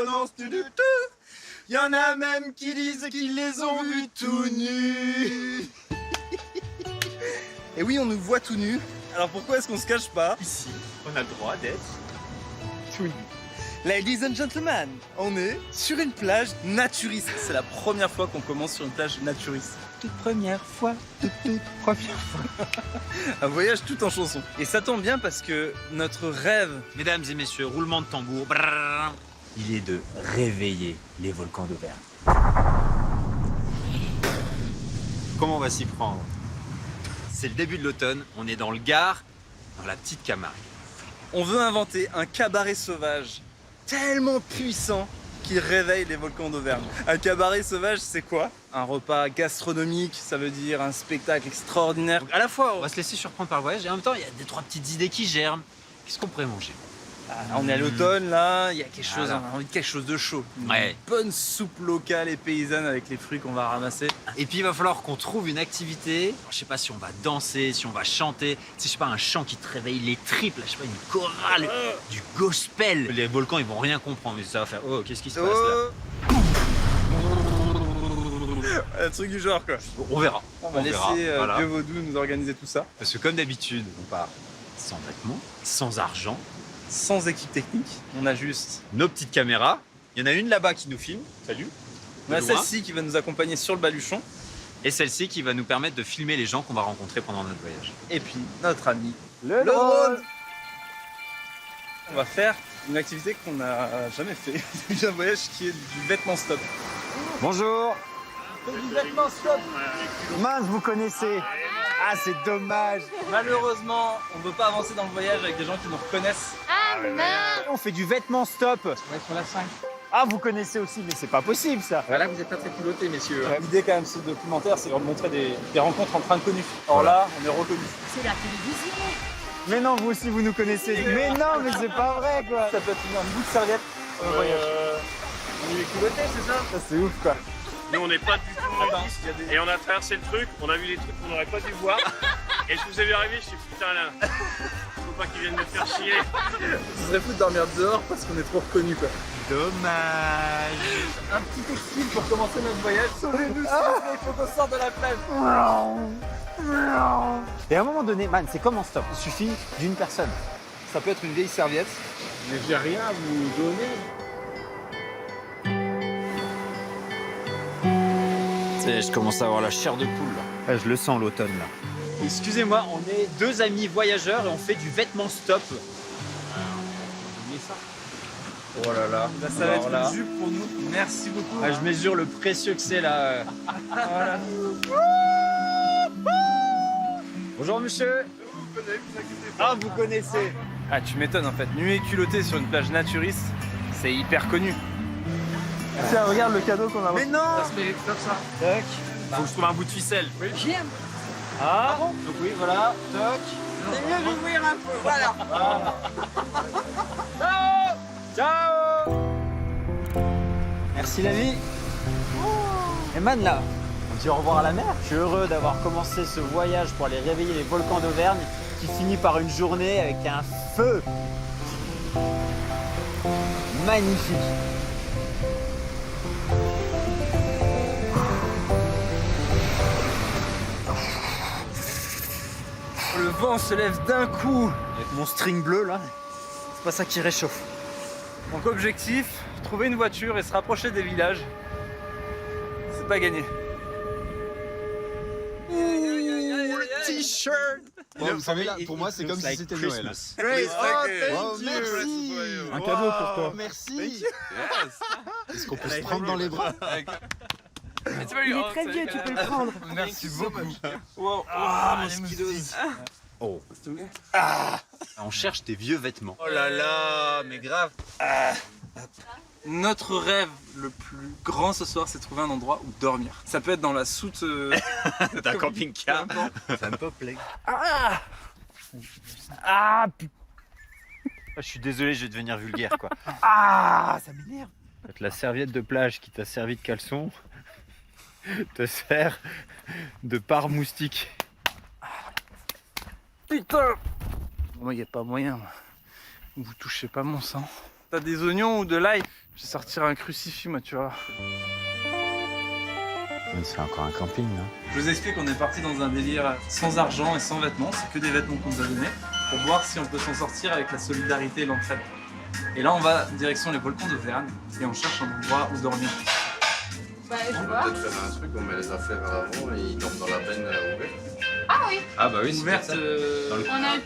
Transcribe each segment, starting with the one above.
prononce tout du tout. Y en a même qui disent qu'ils les ont vus tout nus. Et oui, on nous voit tout nus. Alors pourquoi est-ce qu'on se cache pas? Ici, on a le droit d'être tout nu. Ladies and gentlemen, on est sur une plage naturiste. C'est la première fois qu'on commence sur une plage naturiste. Toute première fois, toute première fois. Un voyage tout en chanson. Et ça tombe bien parce que notre rêve... Mesdames et messieurs, roulement de tambour. Brrr, il est de réveiller les volcans d'Auvergne. Comment on va s'y prendre? C'est le début de l'automne, on est dans le Gard, dans la petite Camargue. On veut inventer un cabaret sauvage tellement puissant qu'il réveille les volcans d'Auvergne. Un cabaret sauvage, c'est quoi? Un repas gastronomique, ça veut dire un spectacle extraordinaire. Donc à la fois, on va se laisser surprendre par le voyage et en même temps, il y a des trois petites idées qui germent. Qu'est-ce qu'on pourrait manger? On est à l'automne là, il y a quelque chose, Voilà. on a envie de quelque chose de chaud. Ouais. Une bonne soupe locale et paysanne avec les fruits qu'on va ramasser. Et puis il va falloir qu'on trouve une activité. Je sais pas si on va danser, si on va chanter. Si je sais pas, un chant qui te réveille les tripes, là, je sais pas, une chorale, du gospel. Les volcans ils vont rien comprendre, mais ça va faire oh qu'est-ce qui se passe là? Un truc du genre quoi. On verra. On va laisser voilà. Dieu Vaudou nous organiser tout ça. Parce que comme d'habitude, on part sans vêtements, sans argent, Sans équipe technique, on a juste... nos petites caméras. Il y en a une là-bas qui nous filme. Salut. On a De loin. celle-ci qui va nous accompagner sur le baluchon. Et celle-ci qui va nous permettre de filmer les gens qu'on va rencontrer pendant notre voyage. Et puis notre ami Le drone. On va faire une activité qu'on n'a jamais fait. C'est un voyage qui est du vêtement stop. Bonjour. Du vêtement stop. Mince, vous connaissez. Ah, c'est dommage. Malheureusement, on ne peut pas avancer dans le voyage avec des gens qui nous reconnaissent. Ah mince! On fait du vêtement stop. On va être sur la 5. Ah, vous connaissez aussi, mais c'est pas possible ça. Voilà, vous êtes pas très pilotés, messieurs. L'idée quand même, ce documentaire, c'est de montrer des rencontres entre inconnus. Or là, on est reconnus. C'est la télévision! Mais non, vous aussi, vous nous connaissez. Mais non, mais c'est pas vrai quoi. Ça peut être un bout de serviette sur le voyage. On est culottés, c'est ça? Ça, c'est ouf quoi. Nous, on n'est pas du tout nudistes. Et on a traversé le truc, on a vu les trucs qu'on n'aurait pas dû voir. Et je vous ai vu arriver, je suis putain là. Faut pas qu'ils viennent me faire chier. Ce serait fou de dormir dehors parce qu'on est trop reconnus quoi. Dommage. Un petit textile pour commencer notre voyage. Sauvez-nous, s'il vous plaît, il faut qu'on sorte de la plage. Et à un moment donné, man, c'est comme en stop. Il suffit d'une personne. Ça peut être une vieille serviette. Mais j'ai rien à vous donner. Je commence à avoir la chair de poule là. Ouais, je le sens l'automne là. Excusez-moi, on est deux amis voyageurs et on fait du vêtement stop. Oh là là. Ça va Alors être là. une jupe pour nous. Merci beaucoup. Ah, je mesure le précieux que c'est là. Voilà. Bonjour monsieur. Ah, vous connaissez. Ah, tu m'étonnes en fait. Nu et culotté sur une plage naturiste, c'est hyper connu. Tiens, regarde le cadeau qu'on a reçu. Mais non. Ça se fait comme ça. Tac. Faut que je trouve un bout de ficelle. Ah, Donc oui, voilà. Toc. C'est mieux d'ouvrir un peu, voilà! ciao. Merci la vie. Et man là, on dit au revoir à la mer. Je suis heureux d'avoir commencé ce voyage pour aller réveiller les volcans d'Auvergne qui finit par une journée avec un feu magnifique. Le vent se lève d'un coup. Avec mon string bleu là, c'est pas ça qui réchauffe. Donc objectif, trouver une voiture et se rapprocher des villages. C'est pas gagné. T-shirt. Bon, vous savez, pour moi, c'est comme si c'était Noël. Oh, merci. Un cadeau pour toi. Merci. Est-ce qu'on peut se prendre dans les bras? Il est très vieux, tu peux le prendre. Merci beaucoup. Wow. Ah, mosquitoes. Oh. On cherche des vieux vêtements. Oh là là, mais grave. Notre rêve le plus grand ce soir, c'est trouver un endroit où dormir. Ça peut être dans la soute D'un camping-car. Ça me peuple. Ah, Je suis désolé, je vais devenir vulgaire quoi. ah, ça m'énerve. La serviette de plage qui t'a servi de caleçon te sert de pare moustique. Putain. Moi, il n'y a pas moyen. Vous touchez pas mon sang. T'as des oignons ou de l'ail? Je vais sortir un crucifix, moi, tu vois. C'est encore un camping, non? Je vous explique qu'on est parti dans un délire sans argent et sans vêtements. C'est que des vêtements qu'on nous a donnés pour voir si on peut s'en sortir avec la solidarité et l'entraide. Et là, on va direction les volcans d'Auvergne et on cherche un endroit où dormir. Bah, je On peut vois. peut-être faire un truc, on met les affaires à l'avant et ils dorment dans la benne ouverte. Ah oui, Ah bah oui, c'est Ouverte. ça. on a un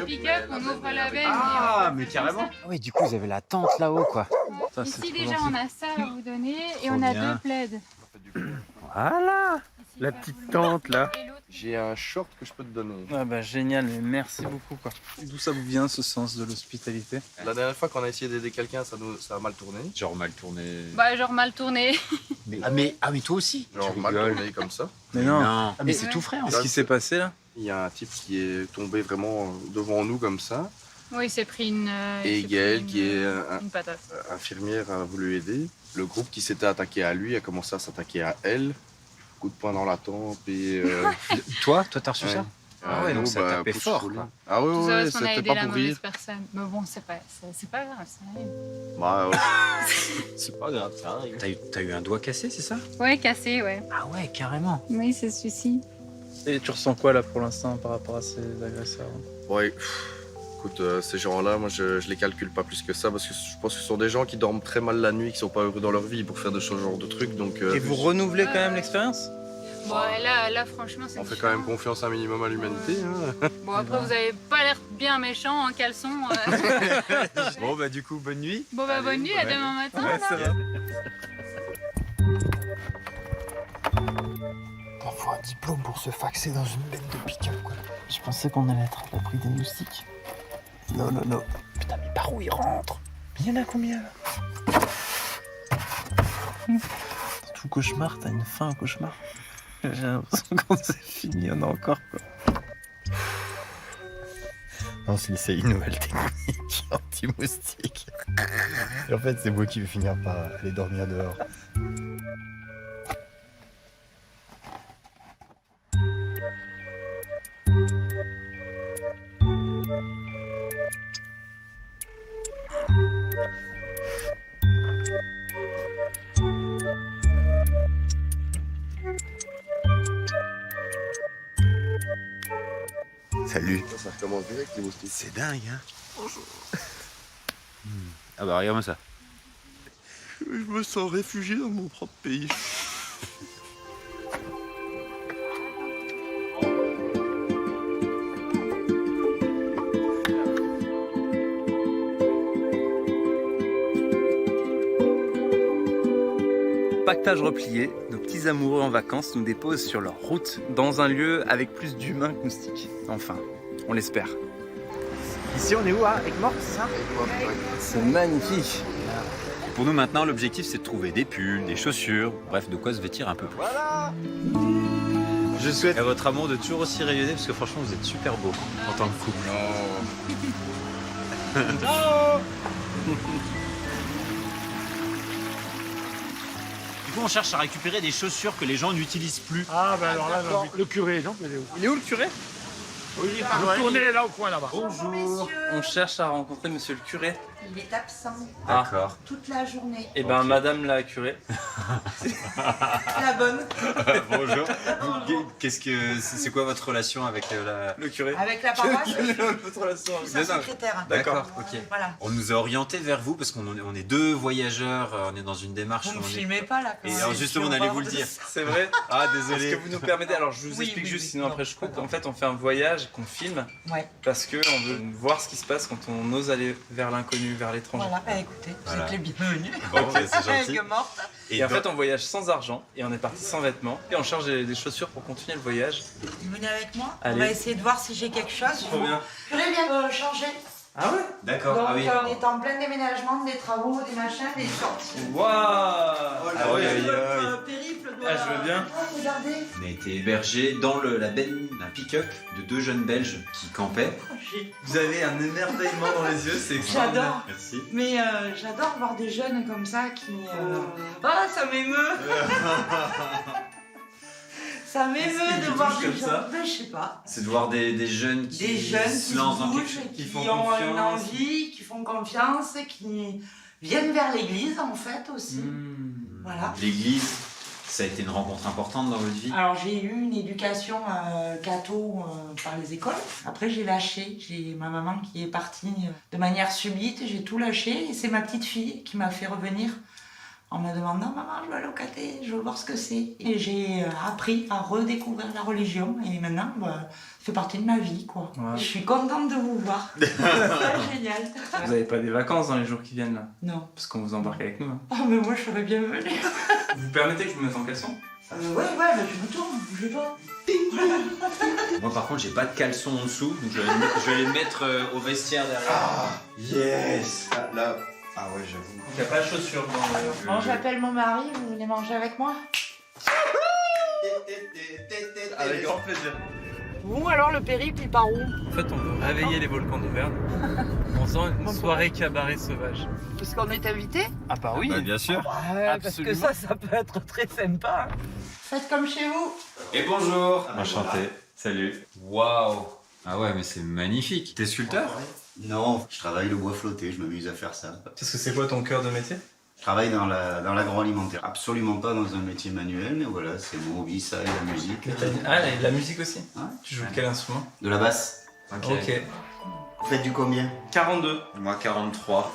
pick-up, on ouvre la benne. Ah, mais carrément. Ah oui, du coup, vous avez la tente là-haut, quoi. Ça, c'est Ici trop déjà gentil. on a ça à vous donner et Trop on a bien. 2 plaids. Voilà. Ici, La ça, petite vous le tente, mettez, là. et l'autre, J'ai un short que je peux te donner. Ah bah génial, mais merci beaucoup quoi. D'où ça vous vient ce sens de l'hospitalité? La dernière fois qu'on a essayé d'aider quelqu'un, ça a mal tourné. Genre mal tourné. Bah genre mal tourné. Mais toi aussi. Genre Tu mal rigoles. tourné comme ça. Mais non. Ah, mais c'est Ouais. tout frais, en fait. Qu'est-ce qui s'est passé là? Il y a un type qui est tombé vraiment devant nous comme ça. Oui, il s'est pris une. Et il s'est Gaël, pris qui est une patate. infirmière, a voulu aider. Le groupe qui s'était attaqué à lui a commencé à s'attaquer à elle. Coup de poing dans la tempe et... Toi, t'as reçu ouais. ça? Ah ouais, donc ça tapait pouce fort, roulé. quoi. Ah ouais, Tout ça ouais, parce qu'on a c'était aidé pas la pour mauvaise rire. personne. Mais bon, c'est pas grave, ça arrive. Bah ouais. C'est pas grave, ça arrive. T'as eu un doigt cassé, c'est ça? Ouais, cassé, ouais. Ah ouais, carrément. Oui, c'est celui-ci. Et tu ressens quoi là pour l'instant par rapport à ces agresseurs? Ouais, écoute, ces gens-là, moi je les calcule pas plus que ça parce que je pense que ce sont des gens qui dorment très mal la nuit, qui sont pas heureux dans leur vie pour faire de ce genre de trucs. Donc, Et vous renouvelez quand même l'expérience? Bon, là franchement, c'est on fait différent. quand même confiance un minimum à l'humanité. Hein. Bon, après, vous avez pas l'air bien méchant en caleçon. Bon bah du coup, bonne nuit. Bon, bah, bonne nuit, à demain matin. là. ça va. Il faut un diplôme pour se faxer dans une benne de pick-up, quoi. Je pensais qu'on allait être à l'abri des moustiques. Non, non, non. Putain, mais par où il rentre? Mais il y en a combien, là? Tout cauchemar, t'as une fin au cauchemar. J'ai l'impression qu'on c'est fini, il y en a encore, quoi. On s'essaye une nouvelle technique anti-moustique. En fait, c'est moi qui vais finir par aller dormir dehors. Salut. Ça recommence direct les moustiques. C'est dingue, hein? Ah bah regarde-moi ça. Je me sens réfugié dans mon propre pays. Pactage replié, nos petits amoureux en vacances nous déposent sur leur route dans un lieu avec plus d'humains que moustiques. Enfin, on l'espère. Ici, on est où, avec Morte, c'est ça? C'est magnifique. Pour nous maintenant, l'objectif c'est de trouver des pulls, des chaussures, bref, de quoi se vêtir un peu plus. Voilà. Je souhaite à votre amour de toujours aussi rayonner parce que franchement vous êtes super beau en tant que couple. Du coup on cherche à récupérer des chaussures que les gens n'utilisent plus. Ah, ben alors là, le curé, non? Il est où le curé? Vous tournez là au coin là-bas. Bonjour. On cherche à rencontrer monsieur le curé. Il est absent D'accord. toute la journée. Eh ben madame la curée. La bonne. Bonjour. Qu'est-ce que c'est quoi votre relation avec la... Le curé. Avec la paroisse, Votre relation je suis sa secrétaire. D'accord, ok. Voilà. On nous a orientés vers vous parce on est deux voyageurs, on est dans une démarche. Vous ne où on est- filmez pas là quand Et même. alors justement on allait vous le dire. C'est vrai? Ah Est-ce désolé. que vous nous permettez? Alors je vous Oui, explique oui, juste, oui. sinon après je coupe. En fait, on fait un voyage qu'on filme Ouais. parce que on veut voir ce qui se passe quand on ose aller vers l'inconnu, vers l'étranger. Voilà, bah écoutez, vous Voilà. êtes les bienvenus. Ok, c'est gentil. Avec Morte. Et en fait, on voyage sans argent et on est parti sans vêtements et on cherche des chaussures pour continuer le voyage. Vous venez avec moi. Allez. On va essayer de voir si j'ai quelque chose. Trop bien. Je voulais bien changer. Ah ouais? D'accord, Donc ah oui. on est en plein déménagement, des travaux, des machins, des sorties. Waouh! Ah oui, oui, oui. Votre périple doit... Ah, je veux bien. Ah, regardez. On a été hébergés dans la benne d'un pick-up de deux jeunes Belges qui campaient. Vous avez un émerveillement dans les yeux, c'est extraordinaire. J'adore. Merci. Mais j'adore voir des jeunes comme ça qui... Ah, ça m'émeut. Ça m'émeut de voir des comme gens. ça. Ben, je sais pas. C'est de voir des jeunes qui Des jeunes qui se lancent dans quelque bougent, chose. qui font ont une confiance. envie, qui font confiance, qui viennent vers l'église en fait aussi. Voilà. L'église, ça a été une rencontre importante dans votre vie. Alors j'ai eu une éducation catho par les écoles. Après j'ai lâché. J'ai ma maman qui est partie de manière subite. J'ai tout lâché et c'est ma petite fille qui m'a fait revenir en me demandant maman je veux aller au caté, je veux voir ce que c'est. Et j'ai appris à redécouvrir la religion et maintenant ça fait partie de ma vie quoi. Ouais. Je suis contente de vous voir. C'est génial. Vous n'avez pas des vacances dans les jours qui viennent là? Non. Parce qu'on vous embarque avec nous. Hein. Oh mais moi je serais bien venue. Vous permettez que je me mette en caleçon? Ouais bah, je me tourne, bougez pas. Moi par contre j'ai pas de caleçon en dessous, donc je vais les mettre au vestiaire derrière. Yes. Là. Ah ouais, j'avoue. Il n'y a pas de chaussures dans le... Bon j'appelle mon mari, vous voulez manger avec moi? Avec grand plaisir. Bon alors le périple il part où? En fait, on veut réveiller les volcans d'Auvergne en faisant une soirée cabaret sauvage. Parce qu'on est invité? Ah bah oui. Bien sûr. Ouais, parce que Absolument. ça peut être très sympa. Faites comme chez vous. Et bonjour. Enchanté. Salut. Waouh. Ah ouais mais c'est magnifique. T'es sculpteur? Non, je travaille le bois flotté, je m'amuse à faire ça. Parce que c'est quoi ton cœur de métier? Je travaille dans l'agroalimentaire. Absolument pas dans un métier manuel, mais voilà, c'est mon hobby, ça et la musique. Ah, la musique aussi? Ouais. Tu joues de quel instrument? De la basse. Ok. Vous faites du combien? 42. Moi 43.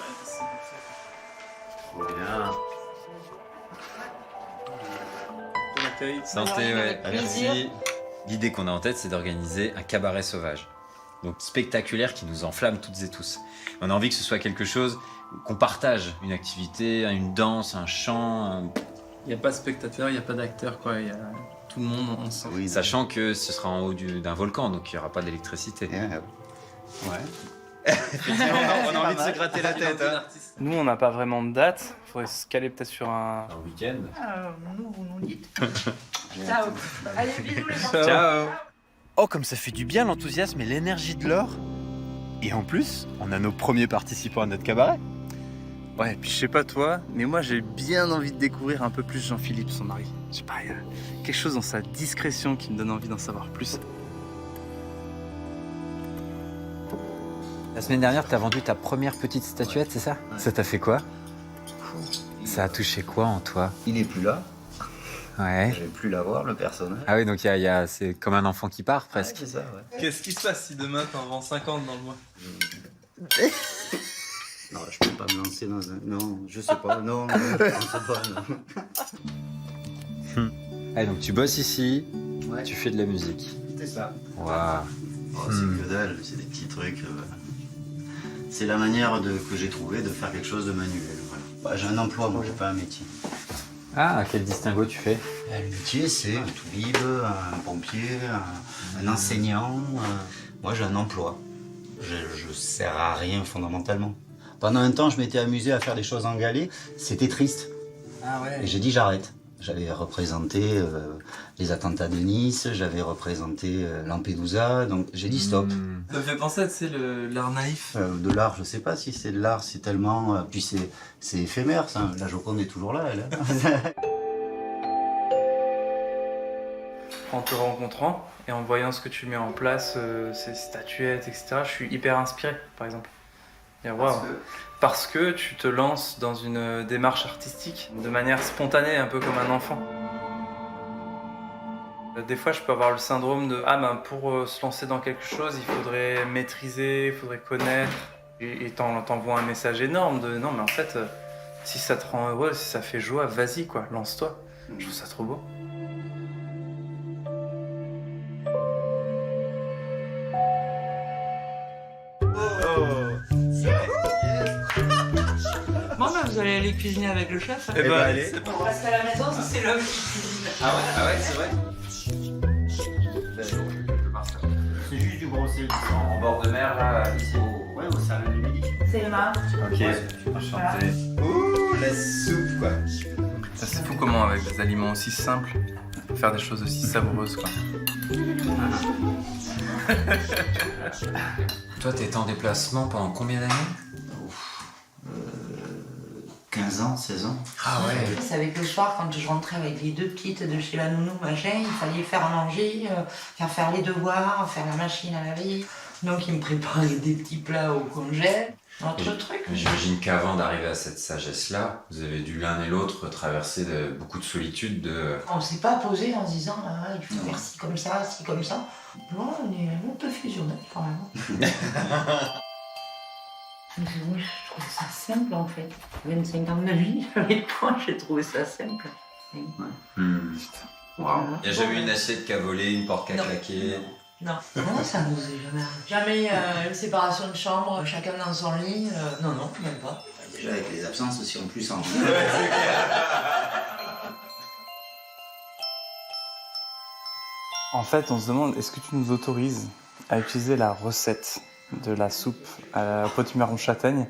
Trop bien. Santé, ouais. Avec plaisir. Merci. L'idée qu'on a en tête, c'est d'organiser un cabaret sauvage. Donc spectaculaire qui nous enflamme toutes et tous. On a envie que ce soit quelque chose qu'on partage, une activité, une danse, un chant, Il n'y a pas de spectateur, il n'y a pas d'acteur, quoi. Il y a tout le monde ensemble. Oui, sachant que ce sera en haut d'un volcan, donc il n'y aura pas d'électricité. Ouais. On a envie de se gratter la tête. Hein. Nous, on n'a pas vraiment de date. Il faudrait se caler peut-être sur un... Un week-end. Nous, vous nous dites. Ciao. Allez, bisous les enfants. Ciao. Oh, comme ça fait du bien l'enthousiasme et l'énergie de l'or. Et en plus, on a nos premiers participants à notre cabaret. Ouais, puis je sais pas toi, mais moi j'ai bien envie de découvrir un peu plus Jean-Philippe, son mari. Je sais pas, il y a quelque chose dans sa discrétion qui me donne envie d'en savoir plus. La semaine dernière, t'as vendu ta première petite statuette, c'est ça? Ouais. Ça t'a fait quoi? Ça a touché quoi en toi? Il est plus là, Ouais. je vais plus l'avoir, le personnage. Ah oui, donc c'est comme un enfant qui part presque. Ouais, c'est ça, ouais. Qu'est-ce qui se passe si demain t'en vends 50 dans le mois? Non, je peux pas me lancer dans un... Non, je sais pas, non, je sais pas, non. Ah, donc tu bosses ici, Ouais. tu fais de la musique. C'est ça. Waouh. Oh, c'est que dalle, c'est des petits trucs. C'est la manière que j'ai trouvé de faire quelque chose de manuel. Voilà. Bah, j'ai un emploi, moi, j'ai pas un métier. Ah, quel distinguo tu fais? Le métier, c'est un toubib, un pompier, un enseignant. Moi, j'ai un emploi. Je sers à rien fondamentalement. Pendant un temps, je m'étais amusé à faire des choses en galet. C'était triste. Ah ouais. Et j'ai dit j'arrête. J'avais représenté les attentats de Nice, j'avais représenté Lampedusa, donc j'ai dit stop. Ça me fait penser à, tu sais, l'art naïf. De l'art, je sais pas si c'est de l'art, c'est tellement... puis c'est éphémère, ça. La Joconde est toujours là, elle. En te rencontrant et en voyant ce que tu mets en place, ces statuettes, etc., je suis hyper inspiré, par exemple. Et waouh. Parce que tu te lances dans une démarche artistique de manière spontanée, un peu comme un enfant. Des fois, je peux avoir le syndrome de pour se lancer dans quelque chose, il faudrait maîtriser, il faudrait connaître. Et t'envoies un message énorme de non, mais en fait, si ça te rend heureux, si ça fait joie, vas-y, quoi, lance-toi. Je trouve ça trop beau. Bon, ben, vous allez aller cuisiner avec le chef. Eh ben, allez. Parce qu'à la maison, c'est l'homme qui cuisine. Ah ouais, c'est vrai. C'est juste du gros sel. En bord de mer, là, ici. Ouais, au salon du midi. C'est Emma. Ok, enchanté. Ouh, la soupe, quoi. Ça, c'est fou comment, avec des aliments aussi simples, on peut faire des choses aussi savoureuses, quoi. Toi, t'étais en déplacement pendant combien d'années? 15 ans, 16 ans. Ah ouais. Je savais que le soir, quand je rentrais avec les 2 petites de chez la nounou, machin, il fallait faire à manger, faire les devoirs, faire la machine à laver. Donc, il me préparait des petits plats au congèle. Autre truc. J'imagine qu'avant d'arriver à cette sagesse-là, vous avez dû l'un et l'autre traverser beaucoup de solitude. On s'est pas posé en se disant ah, il faut faire ci comme ça, ci comme ça. Non, on est un peu fusionnels quand même. Moi, je trouve ça simple en fait. 25 ans de vie, avec toi, j'ai trouvé ça simple. Wow. Il n'y a jamais eu une assiette qui a volé, une porte qui a claqué. Non, ça nous est jamais arrivé. Jamais une séparation de chambre, chacun dans son lit. Non, même pas. Déjà, avec les absences aussi, en plus, en... En fait, on se demande, est-ce que tu nous autorises à utiliser la recette de la soupe à la potimarron châtaigne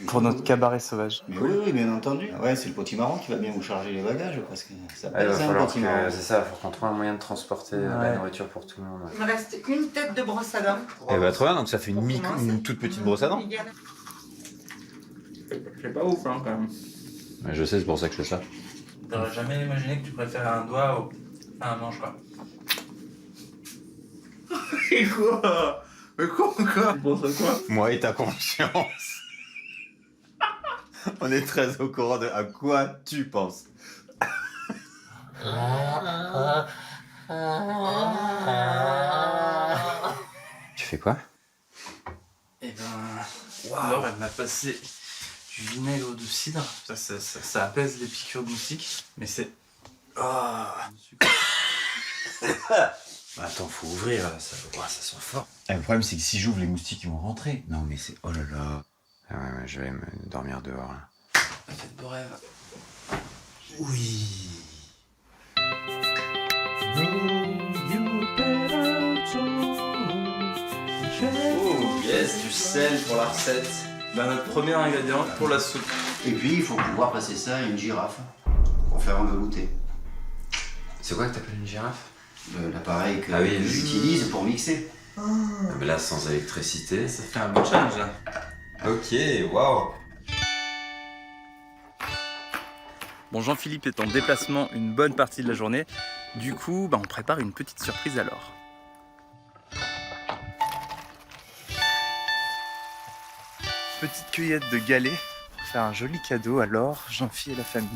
pour notre cabaret sauvage? Mais oui, bien entendu. Ouais, c'est le potimarron qui va bien vous charger les bagages, parce que ça Il va pèse un falloir potimarron. c'est ça, il faut qu'on trouve un moyen de transporter la nourriture pour tout le monde. Il me reste une tête de brosse à dents. Et bah trop bien, donc ça fait une toute petite brosse à dents. C'est pas ouf, hein, quand même. Ouais, je sais, c'est pour ça que je fais ça. J'aurais jamais imaginé que tu préfères un doigt à un manche, quoi. Et quoi? Mais quoi? Tu penses à quoi? Moi et ta conscience. On est très au courant de à quoi tu penses. Tu fais quoi? Eh ben, Laure, elle m'a passé du vinaigre de cidre. Ça apaise les piqûres de moustiques, mais c'est... Attends, faut ouvrir là, ça sent fort. Le problème, c'est que si j'ouvre, les moustiques ils vont rentrer. Non, mais c'est. Oh là là. Ah ouais, je vais me dormir dehors là. Faites beau rêve. Oui. Oh, yes, du sel pour la recette. Bah, notre premier ingrédient pour la soupe. Et puis, il faut pouvoir passer ça à une girafe pour faire un velouté. C'est quoi que t'appelles une girafe? L'appareil que Ah oui, j'utilise pour mixer. Ah, mais là, sans électricité. Ça fait un bon challenge là. Ok, waouh. Bon, Jean-Philippe est en déplacement une bonne partie de la journée. Du coup, on prépare une petite surprise alors. Petite cueillette de galets pour faire un joli cadeau à Laure, Jean-Philippe et la famille.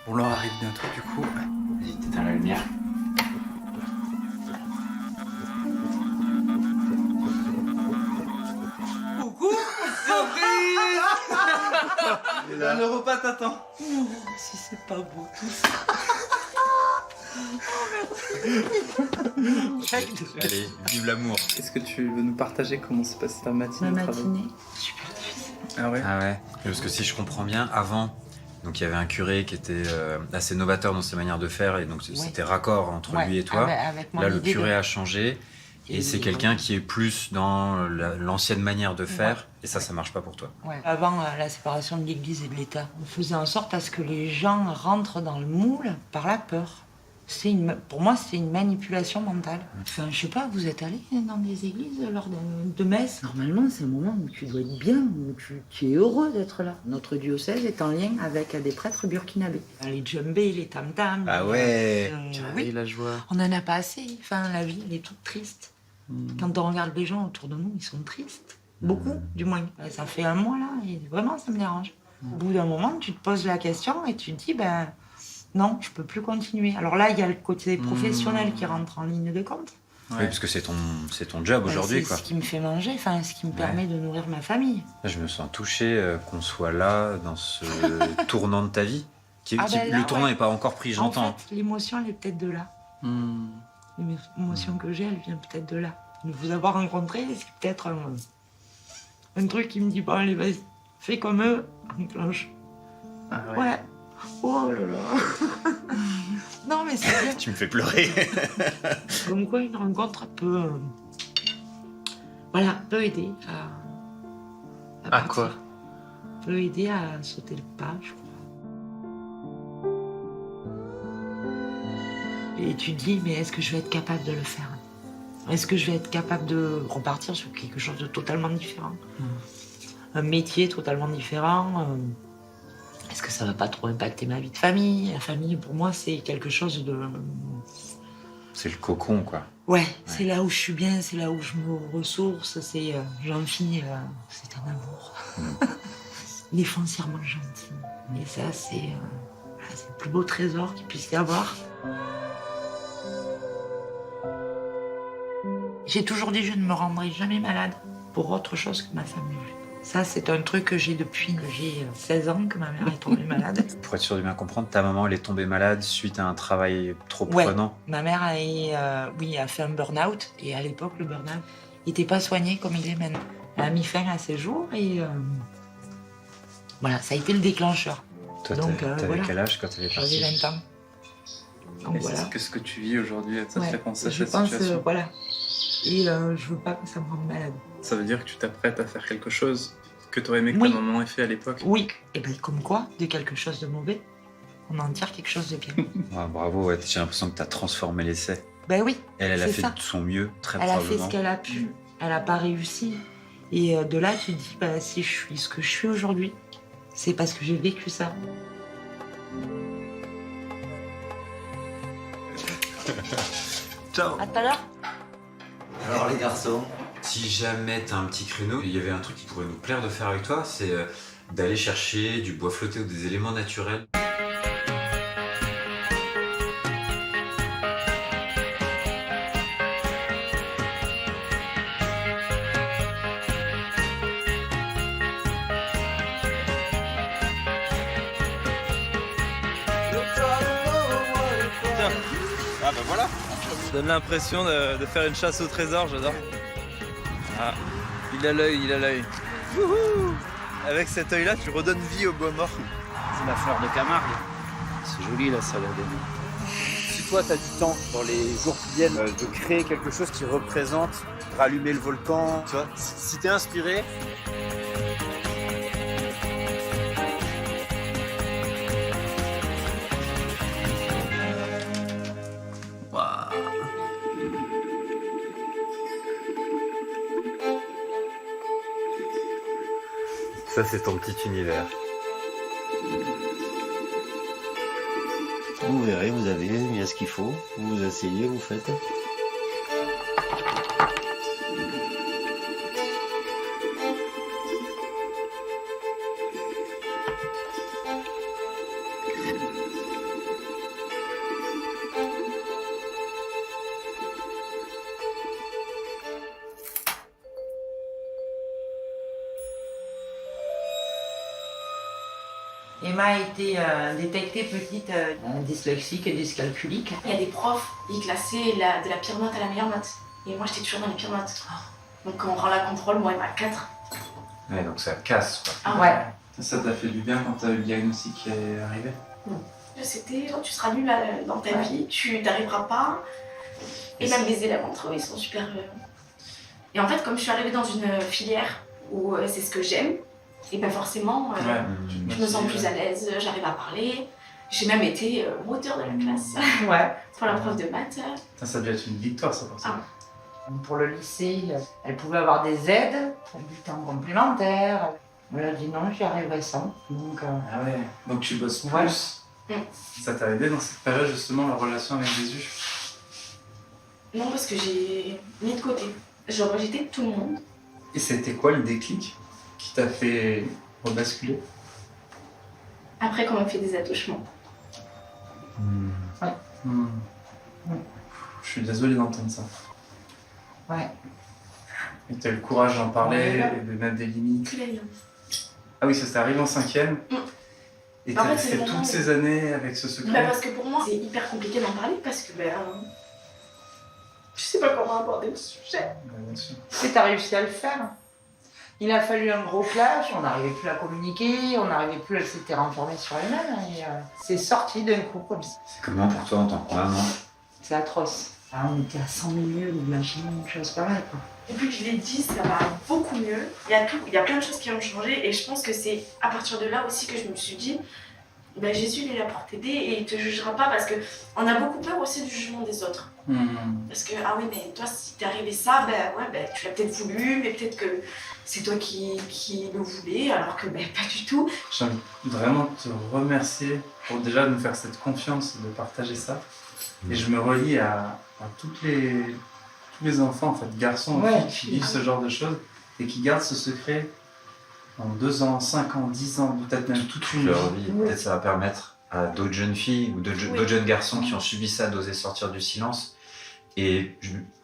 Bon, Laure arrive bientôt du coup. Vas-y, t'éteins la lumière. Coucou, surprise. Le repas t'attend. Non, si c'est pas beau tout ça. Allez, vive l'amour. Est-ce que tu veux nous partager comment s'est passée ta matinée? Ma matinée, super difficile. Ah ouais? Ah ouais. Parce que si je comprends bien, avant, donc il y avait un curé qui était assez novateur dans ses manières de faire et donc c'était raccord entre lui et toi. Avec Là, le curé a changé et c'est quelqu'un qui est plus dans l'ancienne manière de faire et ça marche pas pour toi. Ouais. Avant la séparation de l'Église et de l'État, on faisait en sorte à ce que les gens rentrent dans le moule par la peur. Pour moi, c'est une manipulation mentale. Enfin, je sais pas, vous êtes allé dans des églises lors de messe? Normalement, c'est un moment où tu dois être bien, où tu es heureux d'être là. Notre diocèse est en lien avec des prêtres burkinabés. Les djembés, les tam-tams. Ah ouais. Oui, la joie. on en a pas assez. Enfin, la vie, elle est toute triste. Quand on regarde les gens autour de nous, ils sont tristes. Beaucoup, du moins. Ça fait un mois, là, et vraiment, ça me dérange. Au bout d'un moment, tu te poses la question et tu te dis, non, je peux plus continuer. Alors là, il y a le côté professionnel qui rentre en ligne de compte. Ouais. Oui, parce que c'est ton job aujourd'hui, quoi. C'est ce qui me fait manger, enfin, ce qui me permet de nourrir ma famille. Je me sens touché qu'on soit là, dans ce tournant de ta vie. Le tournant n'est pas encore pris, j'entends. En fait, l'émotion, elle est peut-être de là. L'émotion que j'ai, elle vient peut-être de là. De vous avoir rencontré, c'est peut-être un truc qui me dit, bon, allez, vas-y, fais comme eux, enclenche. Ah ouais. Oh là là. Non, mais c'est bien. Tu me fais pleurer. Comme quoi, une rencontre peut... peut aider à À quoi? Peut aider à sauter le pas, je crois. Et tu te dis, mais est-ce que je vais être capable de le faire? Est-ce que je vais être capable de repartir sur quelque chose de totalement différent? un métier totalement différent. Est-ce que ça va pas trop impacter ma vie de famille? La famille, pour moi, c'est quelque chose de... C'est le cocon, quoi. Ouais, c'est là où je suis bien, c'est là où je me ressource, c'est Jean-Philippe, c'est un amour. Il est foncièrement gentil. Et ça, c'est le plus beau trésor qu'il puisse y avoir. J'ai toujours dit, je ne me rendrai jamais malade pour autre chose que ma famille. Ça, c'est un truc que j'ai depuis que j'ai 16 ans, que ma mère est tombée malade. Pour être sûr de bien comprendre, ta maman, elle est tombée malade suite à un travail trop prenant. Ma mère a fait un burn-out. Et à l'époque, le burn-out, il n'était pas soigné comme il est maintenant. Elle a mis fin à ses jours et voilà, ça a été le déclencheur. Toi, t'avais quel âge quand elle est partie? J'avais 20 ans. Donc, Et voilà. c'est ce que tu vis aujourd'hui, ça te fait penser à je cette pense, situation. voilà. Et je veux pas que ça me rende malade. Ça veut dire que tu t'apprêtes à faire quelque chose que tu aurais aimé que ta maman ait fait à l'époque? Oui. Et bien, comme quoi, de quelque chose de mauvais, on en tire quelque chose de bien. Ouais, bravo, ouais, j'ai l'impression que t'as transformé l'essai. Ben oui. Elle a fait ça. de son mieux, très Elle a probablement. fait ce qu'elle a pu. Elle n'a pas réussi. Et de là, tu te dis, bah, si je suis ce que je suis aujourd'hui, c'est parce que j'ai vécu ça. Ciao. À tout à l'heure. Alors les garçons, Si jamais t'as un petit créneau, il y avait un truc qui pourrait nous plaire de faire avec toi, c'est d'aller chercher du bois flotté ou des éléments naturels. Ah bah voilà. Ça donne l'impression de faire une chasse au trésor, j'adore. Ah, il a l'œil, il a l'œil. Wouhou! Avec cet œil-là, tu redonnes vie au bois mort. C'est la fleur de Camargue. C'est joli la salade. Si toi t'as du temps dans les jours qui viennent de créer quelque chose qui représente rallumer le volcan, tu vois, si t'es inspiré, Ça, c'est ton petit univers. vous verrez, vous avez, il y a ce qu'il faut. Vous vous asseyez, vous faites. Emma a été détectée petite dyslexique et dyscalculique. Il y a des profs, ils classaient de la pire note à la meilleure note. Et moi, j'étais toujours dans les pires notes. Donc quand on rend la contrôle, moi, elle m'a 4. Ouais, donc ça casse, quoi. Ah Ouais. Ça t'a fait du bien quand t'as eu le diagnostic qui est arrivé? C'était genre, tu seras nul dans ta vie, tu n'arriveras pas. Et même les élèves entre eux, ils sont super. Et en fait, comme je suis arrivée dans une filière où c'est ce que j'aime, et ben forcément, je me sens plus à l'aise, j'arrive à parler. J'ai même été moteur de la classe pour la prof de maths. Ça devait être une victoire, ça, pour ça. Pour le lycée, elle pouvait avoir des aides, du temps complémentaire. Elle a dit non, j'y arriverai sans. Donc, Ah ouais, donc tu bosses plus. Voilà. Ça t'a aidé dans cette période, justement, la relation avec Jésus? Non, parce que j'ai mis de côté. Je rejetais tout le monde. Et c'était quoi le déclic qui t'a fait rebasculer? Après, quand on m'a fait des attouchements. Je suis désolé d'entendre ça. Ouais. Et t'as eu le courage d'en parler et de mettre des limites. Tout va bien. Ah oui, ça t'est arrivé en 5e. Et En t'as fait, c'est fait le moment toutes où- ces années avec ce secret. Bah parce que pour moi, c'est hyper compliqué d'en parler parce que je sais pas comment aborder le sujet. Bien sûr. Et t'as réussi à le faire. Il a fallu un gros clash, on n'arrivait plus à communiquer, on n'arrivait plus, elle s'était renfermée sur elle-même. Et c'est sorti d'un coup comme ça. C'est comment pour toi en tant que maman? C'est atroce. Ah, on était à 100 000 d'imaginer une chose pareille, quoi. Depuis que je l'ai dit, ça va beaucoup mieux. Il y a plein de choses qui ont changé et je pense que c'est à partir de là aussi que je me suis dit, ben Jésus il est là pour t'aider et il te jugera pas parce que on a beaucoup peur aussi du jugement des autres. Parce que ah oui mais toi si t'es arrivé ça, tu l'as peut-être voulu, mais peut-être que c'est toi qui le voulais, alors que ben, pas du tout. J'ai envie vraiment de te remercier pour déjà nous faire cette confiance de partager ça. Et je me relie à tous les enfants, en fait, garçons et filles, qui vivent ce genre de choses et qui gardent ce secret en 2 ans, 5 ans, 10 ans, peut-être même toute une leur vie. vie. Peut-être ça va permettre à d'autres jeunes filles ou d'autres jeunes garçons qui ont subi ça d'oser sortir du silence. Et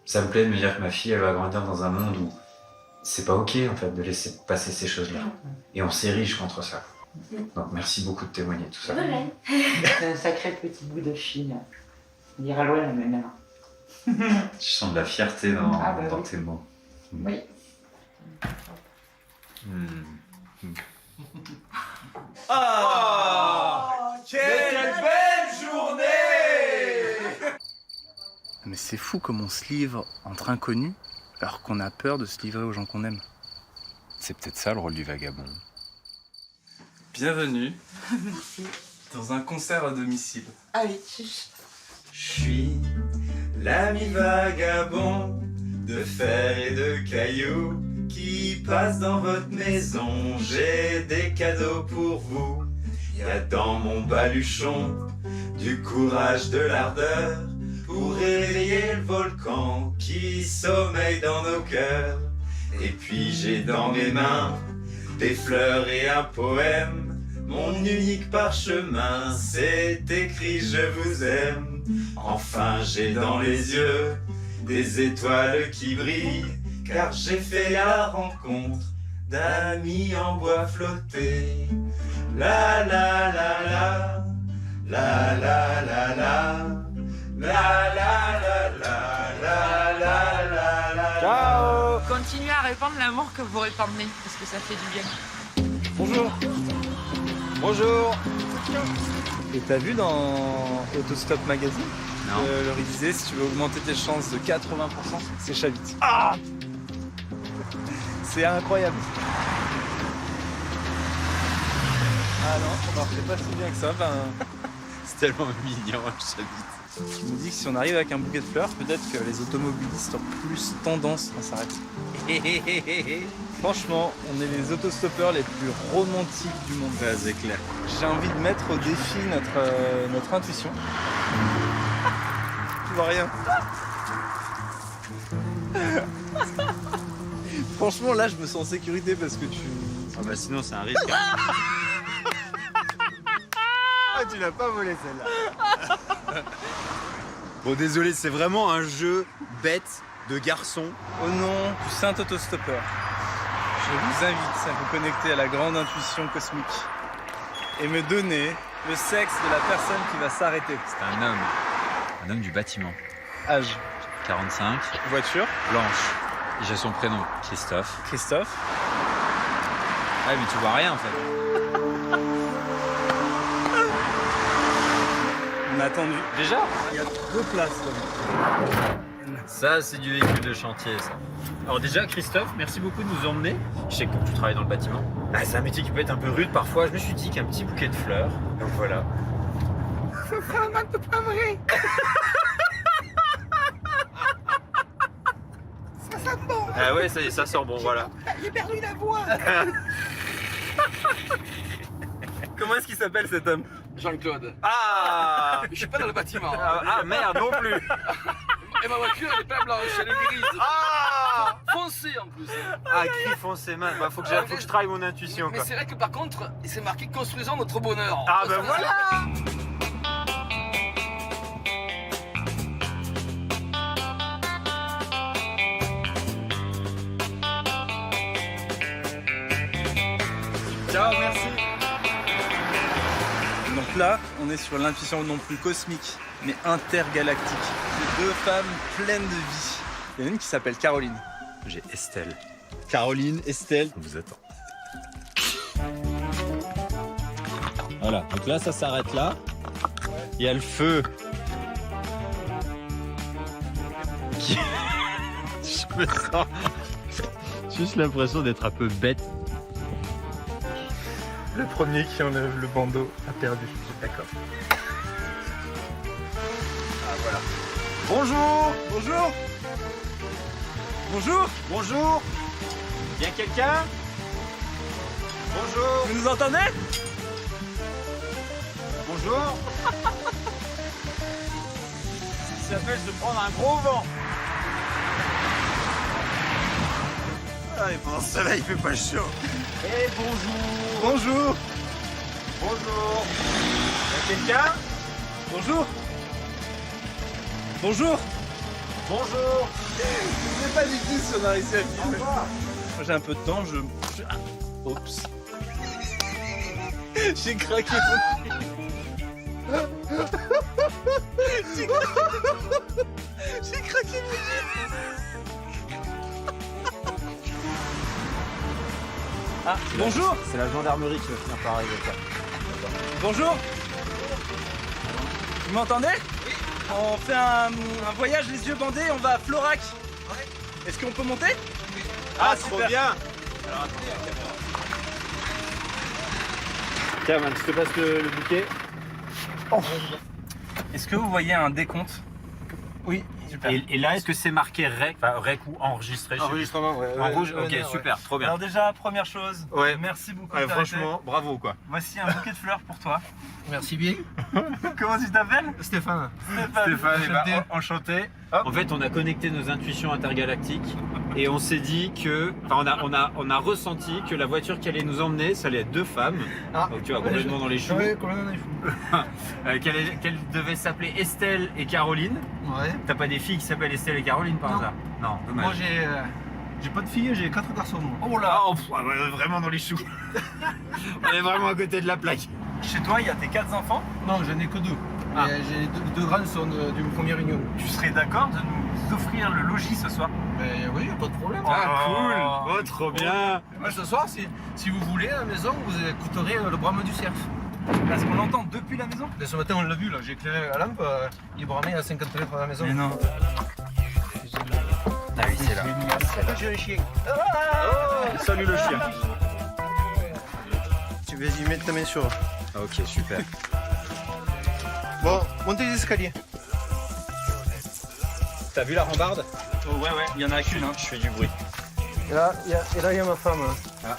ça me plaît de me dire que ma fille, elle va grandir dans un monde où c'est pas ok en fait de laisser passer ces choses-là. Et on s'érige contre ça. Donc merci beaucoup de témoigner de tout ça. C'est un sacré petit bout de fille. Il ira loin la même. Je sens de la fierté dans oui. tes mots. Oui. Quelle belle journée! Mais c'est fou comme on se livre entre inconnus alors qu'on a peur de se livrer aux gens qu'on aime. C'est peut-être ça le rôle du vagabond. Bienvenue Merci. dans un concert à domicile. Allez, Je suis l'ami vagabond de fer et de cailloux qui passe dans votre maison. J'ai des cadeaux pour vous. Il y a dans mon baluchon du courage, de l'ardeur pour réveiller le volcan qui sommeille dans nos cœurs. Et puis j'ai dans mes mains des fleurs et un poème. Mon unique parchemin, c'est écrit je vous aime. Enfin j'ai dans les yeux des étoiles qui brillent, car j'ai fait la rencontre d'amis en bois flottés. La la la la, la la la la, la la la la, la la la la. Ciao. continuez à répandre l'amour que vous répandez, parce que ça fait du bien. Bonjour. Bonjour. Et t'as vu dans Autostop Magazine Non. leur il disait si tu veux augmenter tes chances de 80%, c'est Chavit. Ah, c'est incroyable. Ah non, ça marchait pas si bien que ça. C'est tellement mignon, Chavit. Je me dis que si on arrive avec un bouquet de fleurs, peut-être que les automobilistes ont plus tendance à s'arrêter. Franchement, on est les autostoppeurs les plus romantiques du monde. Ouais, c'est clair. J'ai envie de mettre au défi notre intuition. Tu vois rien. Franchement, là, je me sens en sécurité parce que tu... Ah bah sinon, c'est un risque. Ah, tu l'as pas volé celle-là. Bon, désolé, c'est vraiment un jeu bête de garçon. Au nom du Saint Autostoppeur, je vous invite à vous connecter à la grande intuition cosmique et me donner le sexe de la personne qui va s'arrêter. C'est un homme du bâtiment. Âge, 45, voiture, blanche. Et j'ai son prénom, Christophe. Christophe. Ah, mais tu vois rien en fait. On a attendu. Déjà? Il y a 2 places. Ça, c'est du véhicule de chantier, ça. Alors déjà, Christophe, merci beaucoup de nous emmener. Je sais que tu travailles dans le bâtiment. Ah, c'est un métier qui peut être un peu rude parfois. Je me suis dit qu'un petit bouquet de fleurs, donc voilà. C'est vraiment pas vrai. Ça sent bon. Ah ouais, ça y est, ça sort bon, voilà. J'ai perdu la voix. Comment est-ce qu'il s'appelle cet homme? Jean-Claude. Ah! Je suis pas dans le bâtiment. Ah merde, non plus. Et ma voiture, elle est pas blanche, elle est grise. Ah! Foncée en plus. Ah, gris foncé, man. Bah, faut que je travaille mon intuition, Mais quoi. c'est vrai que par contre, il s'est marqué construisons notre bonheur. Ah ben voilà! Ciao, merci. Donc là, on est sur l'intuition non plus cosmique, mais intergalactique. C'est 2 femmes pleines de vie. Il y en a une qui s'appelle Caroline. J'ai Estelle. Caroline, Estelle. On vous attend. Voilà, donc là, ça s'arrête là. Il y a le feu. Je me sens juste l'impression d'être un peu bête. Le premier qui enlève le bandeau a perdu. D'accord. Ah voilà. Bonjour! Bonjour. Bonjour. Bonjour! Y'a quelqu'un? Bonjour. Vous nous entendez? Bonjour. Ça fait de prendre un gros vent. Ah, et pendant ça là, il fait pas chaud. Et bonjour. Bonjour. Bonjour. Y'a quelqu'un? Bonjour. Bonjour. Bonjour. Je sais pas du tout si on a réussi à filmer. Moi j'ai un peu de temps, Ah. Oups. J'ai craqué mon J'ai craqué mon Ah, bonjour. C'est la gendarmerie qui va finir par arriver. Bonjour. Vous m'entendez? Oui. On fait un voyage les yeux bandés, on va à Florac. Ouais. Est-ce qu'on peut monter? Oui. Ah, trop super. bien. Alors, tiens, man, je te passe le bouquet. Oh. Est-ce que vous voyez un décompte? Oui. Super. Et là, est-ce que c'est marqué rec, enfin rec ou enregistré? Enregistrement, ouais. En rouge? Ouais, Ok, ouais, super, trop bien. Alors déjà, première chose, Ouais. merci beaucoup. Ouais, de t'arrêter. franchement, bravo quoi. Voici un bouquet de fleurs pour toi. Merci bien. Comment tu t'appelles? Stéphane. Stéphane, enchanté. En fait, on a connecté nos intuitions intergalactiques et on s'est dit que, enfin, on a ressenti que la voiture qui allait nous emmener, ça allait être deux femmes. Ah. Donc tu vois, complètement dans les choux. Oui, complètement dans les choux. Qu'elle devait s'appeler Estelle et Caroline. Ouais. T'as pas des filles qui s'appellent Estelle et Caroline par hasard? Non, dommage. Moi j'ai pas de filles, j'ai 4 garçons. Oh là, vraiment dans les choux. On est vraiment à côté de la plaque. Chez toi, il y a tes 4 enfants? Non, j'en ai que 2. Ah. J'ai deux grands sont d'une première union. Tu serais d'accord de nous offrir le logis ce soir? Oui, pas de problème. Ah cool. Oh, trop bien. Ce soir, si vous voulez, à la maison, vous écouterez le brame du cerf. Parce qu'on l'entend depuis la maison? Dès ce matin, on l'a vu, là, j'ai éclairé la lampe, il bramait à 50 mètres de la maison. Mais non. Ah oui, c'est là. J'ai un chien. Oh, salut le chien. Tu vas-y mettre ta main sur. Ah, ok, super. Bon, montez les escaliers. T'as vu la rambarde? Oh, ouais, il y en a qu'une. Hein. Je fais du bruit. Et là, il y a ma femme. Ah,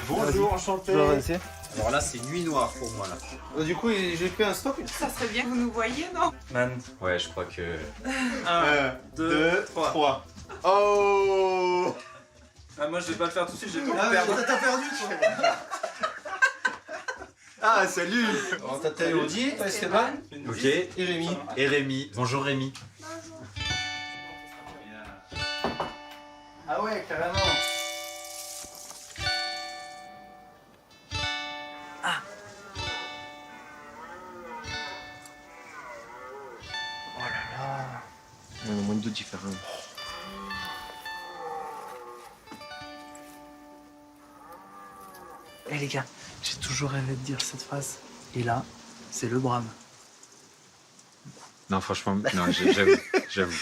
bonjour, enchanté. Tu vas avancer. Alors là, c'est nuit noire pour moi là. Du coup, j'ai fait un stop. Ça serait bien que vous nous voyiez, non? Man. Ouais, je crois que. 1, 2, 3. Oh. Ah, moi je vais pas le faire tout de suite, j'ai pas Ah, le perdre. t'as perdu toi. Ah, salut. Oh, T'as Elodie, t'as Esteban. Ok. Et Rémi. Et Rémi. Bonjour Rémi. Ah ouais, carrément. Oh là là. On a moins de 2 différents. Eh les gars, j'ai toujours rêvé de dire cette phrase. Et là, c'est le brame. Non, franchement, non, j'avoue.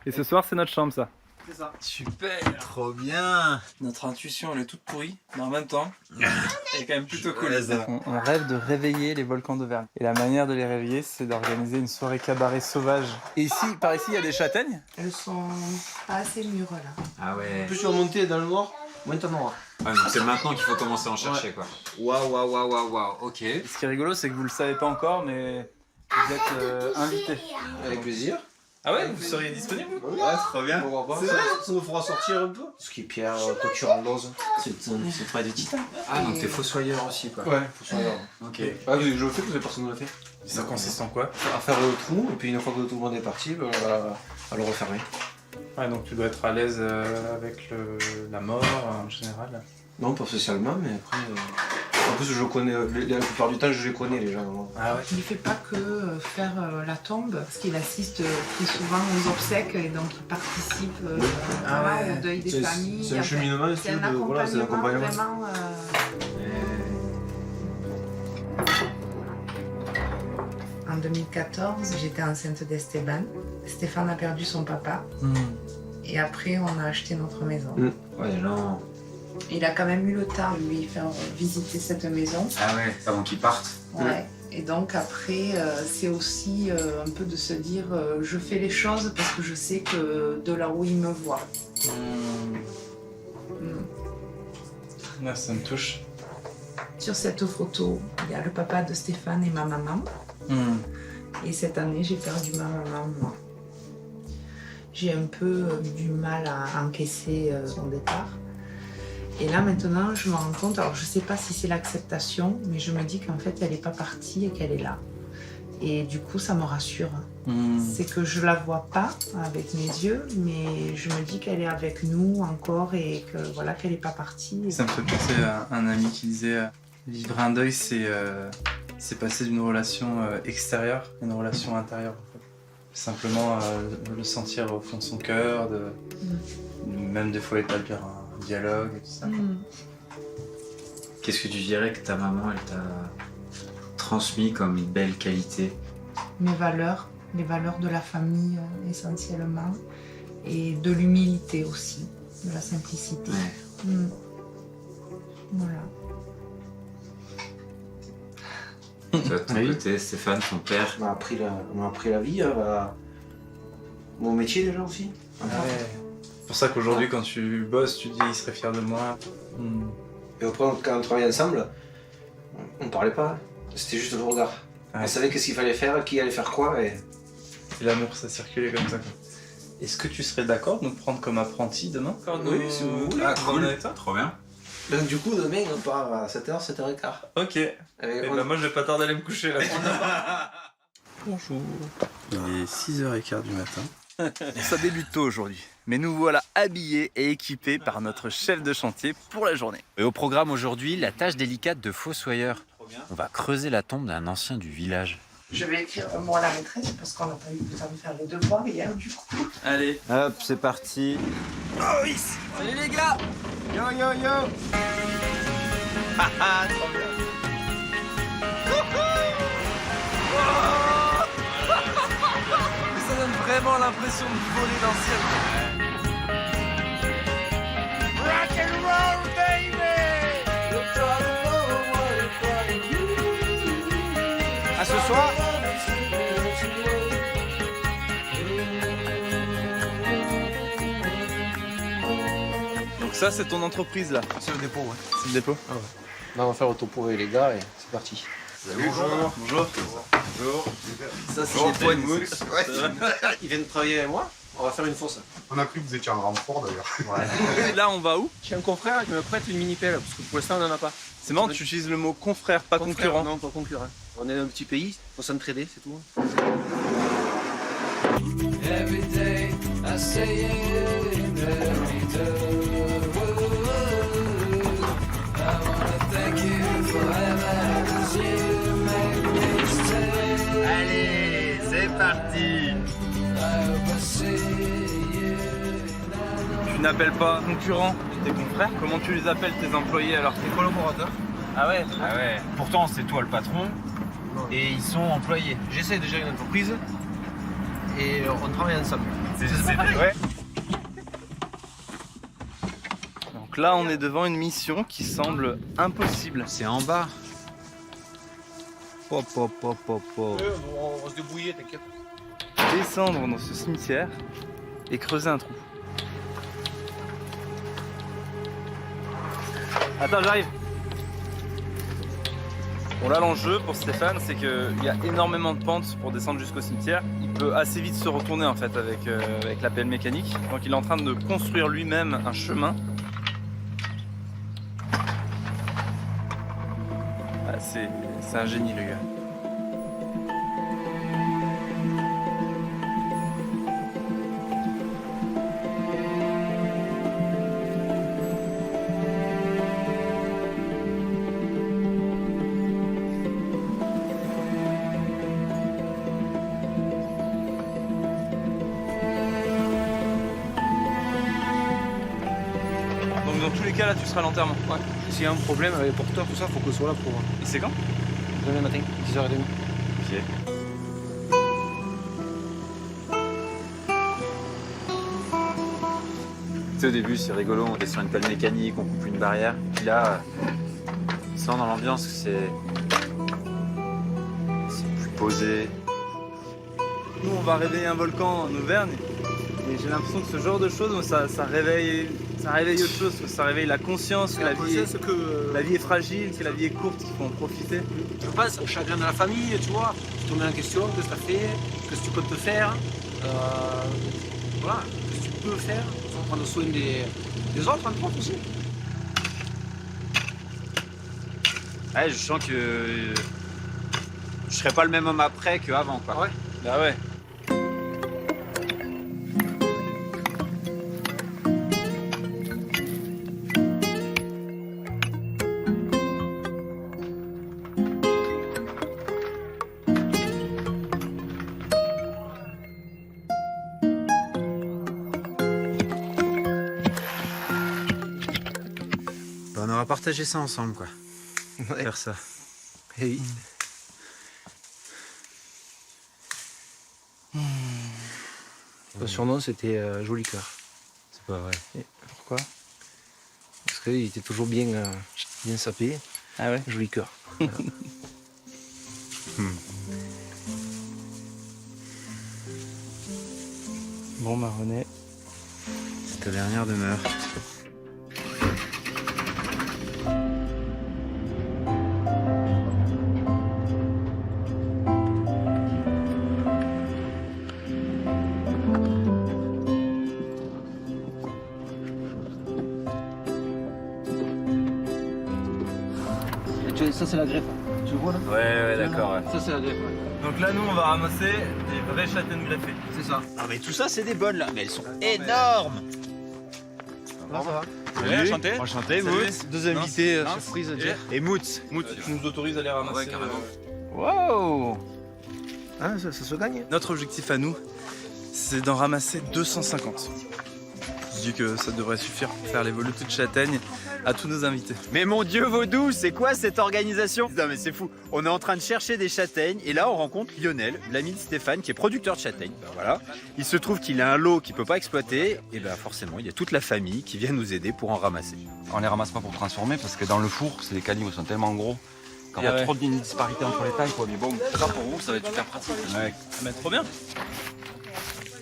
Et ce soir, c'est notre chambre, ça. C'est ça. Super. Trop bien. Notre intuition, elle est toute pourrie, mais en même temps, elle est quand même plutôt cool. Ouais, ça. On rêve de réveiller les volcans d'Auvergne. Et la manière de les réveiller, c'est d'organiser une soirée cabaret sauvage. Et ici, par ici, il y a des châtaignes. Elles sont pas assez mûres là. Ah ouais. Plus tu vas monter dans le noir, moins t'en auras. Ouais, donc c'est maintenant qu'il faut commencer à en chercher quoi. Waouh, ok. Et ce qui est rigolo, c'est que vous le savez pas encore, mais vous êtes invités. Avec plaisir. Ah ouais, vous seriez disponible? Ouais, trop bien. Ça nous fera sortir un peu. Ce qui est Pierre, couture en dose. C'est le travail de titan. Ah, donc t'es fossoyeur aussi quoi. Ouais, faut savoir. Ok. Ah oui, je le fais, parce que personne ne l'a fait. Ça consiste en quoi? À faire le trou, et puis une fois que tout le monde est parti, à le refermer. Ouais, donc tu dois être à l'aise avec la mort en général. Non, pas spécialement, mais après. En plus, je connais. La plupart du temps, je les connais, les gens. Ah ouais? Il ne fait pas que faire la tombe, parce qu'il assiste très souvent aux obsèques et donc il participe au deuil des familles. C'est un cheminement, C'est un accompagnement vraiment. En 2014, j'étais enceinte d'Esteban. Stéphane a perdu son papa. Et après, on a acheté notre maison. Ouais, non. Il a quand même eu le temps de lui faire visiter cette maison. Ah ouais, avant qu'ils partent. Ouais. Et donc après, c'est aussi un peu de se dire, je fais les choses parce que je sais que de là où il me voit. Là, ça me touche. Sur cette photo, il y a le papa de Stéphane et ma maman. Et cette année, j'ai perdu ma maman, moi. J'ai un peu du mal à encaisser son départ. Et là, maintenant, je me rends compte, alors je sais pas si c'est l'acceptation, mais je me dis qu'en fait, elle n'est pas partie et qu'elle est là. Et du coup, ça me rassure. C'est que je la vois pas avec mes yeux, mais je me dis qu'elle est avec nous encore et que voilà, qu'elle n'est pas partie. Ça me fait penser à un ami qui disait vivre un deuil, c'est passer d'une relation extérieure à une relation intérieure. En fait. Simplement le sentir au fond de son cœur, même des fois établir un dialogue et tout ça. Qu'est-ce que tu dirais que ta maman, elle t'a transmis comme belle qualité? Mes valeurs, les valeurs de la famille essentiellement, et de l'humilité aussi, de la simplicité. Voilà. Toi, de ton côté, Stéphane, ton père. On m'a appris la vie, mon métier déjà aussi. C'est pour ça qu'aujourd'hui, quand tu bosses, tu dis il serait fier de moi. Et après, quand on travaillait ensemble, on parlait pas. C'était juste le regard. On savait qu'est-ce qu'il fallait faire, qui allait faire quoi. Et l'amour, ça circulait comme ça. Est-ce que tu serais d'accord de nous prendre comme apprentis demain? Oui, si vous voulez. Ah, cool. Avec toi? Trop bien. Donc, du coup, demain, on part à 7h, 7h15. Ok. Et moi, je vais pas tarder à aller me coucher là. Bonjour. Il est 6h15 du matin. Ça débute tôt aujourd'hui, mais nous voilà habillés et équipés par notre chef de chantier pour la journée. Et au programme aujourd'hui, la tâche délicate de fossoyeur. On va creuser la tombe d'un ancien du village. Je vais écrire un mot à la maîtresse parce qu'on n'a pas eu le temps de faire les devoirs hier du coup. Allez. Hop, c'est parti. Oh oui. Salut les gars. Yo yo yo. Haha, trop bien. Mais ça donne vraiment l'impression de voler dans le ciel. Rock and roll, baby. À ce soir. Donc ça, c'est ton entreprise là? C'est le dépôt, ouais. C'est le dépôt? Ah ouais. Là, on va faire le topo avec les gars et c'est parti. Bonjour. Bonjour. Bonjour. Ça, c'est les poignes. Ils viennent travailler avec moi. On va faire une fosse. On a cru que vous étiez en renfort d'ailleurs. Là, on va où? J'ai un confrère qui me prête une mini-pelle parce que pour l'instant, on n'en a pas. C'est marrant, tu utilises le mot confrère, pas concurrent. Non, pas concurrent. On est un petit pays, faut s'entraider, c'est tout. Allez, c'est parti. Tu n'appelles pas concurrents tes confrères? Comment tu les appelles tes employés alors? Tes collaborateurs. Ah ouais? Ah ouais. Pourtant, c'est toi le patron et ils sont employés. J'essaie déjà une entreprise et on travaille ensemble. C'est ouais. Donc là, on est devant une mission qui semble impossible. C'est en bas. On va se débrouiller, t'inquiète. Descendre dans ce cimetière et creuser un trou. Attends, j'arrive. Bon là, l'enjeu pour Stéphane, c'est qu'il y a énormément de pentes pour descendre jusqu'au cimetière. Il peut assez vite se retourner en fait avec la pelle mécanique. Donc il est en train de construire lui-même un chemin. Ah, c'est un génie le gars. Donc dans tous les cas là tu seras à l'enterrement. Ouais. S'il y a un problème avec les porteurs, tout ça, faut que ce soit là pour. Et c'est quand? Demain matin, 10h30. Ok. Tu sais, au début, c'est rigolo, on descend une pelle mécanique, on coupe une barrière. Et puis là, on sent dans l'ambiance que c'est plus posé. Nous on va réveiller un volcan en Auvergne et j'ai l'impression que ce genre de choses ça réveille Ça réveille autre chose, ça réveille la conscience que la vie est fragile, que la vie est courte, qu'il faut en profiter. Je pense au chagrin de la famille, tu vois. Tu te remets en question, qu'est-ce que tu as fait, qu'est-ce que tu comptes faire. Voilà, qu'est-ce que tu peux faire pour prendre soin des autres, entre autres aussi. Ouais, je sens que je serai pas le même homme après qu'avant, quoi. Ouais. Bah ouais. On aura partagé ça ensemble, quoi. Ouais. Faire ça. Et oui. Son surnom c'était Joli Cœur. C'est pas vrai. Et pourquoi? Parce qu'il était toujours bien sapé. Ah ouais. Joli Cœur. Voilà. Bon Marronnet. C'est ta dernière demeure. Ça c'est la greffe. Tu vois là? Ouais, d'accord. Ouais. Ça c'est la greffe. Donc là nous on va ramasser des vraies châtaignes greffées. C'est ça. Ah mais tout ça c'est des bonnes là, mais elles sont énormes. Là, ça va. Salut. Enchanté. Enchanté, Salut. Moutz. Deux invités Mince. surprise. Et Moutz. Tu nous autorises à les ramasser. Ouais, carrément. Wow. Ah, ça se gagne. Notre objectif à nous, c'est d'en ramasser 250. Je dis que ça devrait suffire pour faire les volutes de châtaignes à tous nos invités. Mais mon Dieu Vaudou, c'est quoi cette organisation? Non mais c'est fou. On est en train de chercher des châtaignes et là on rencontre Lionel, l'ami de Stéphane qui est producteur de châtaignes. Ben voilà. Il se trouve qu'il a un lot qu'il peut pas exploiter et ben forcément il y a toute la famille qui vient nous aider pour en ramasser. On les ramasse pas pour transformer parce que dans le four, les calios sont tellement gros qu'on a trop de disparité entre les tailles quoi. Mais bon, ça pour vous, ça va être super pratique. Ouais. Mais trop bien.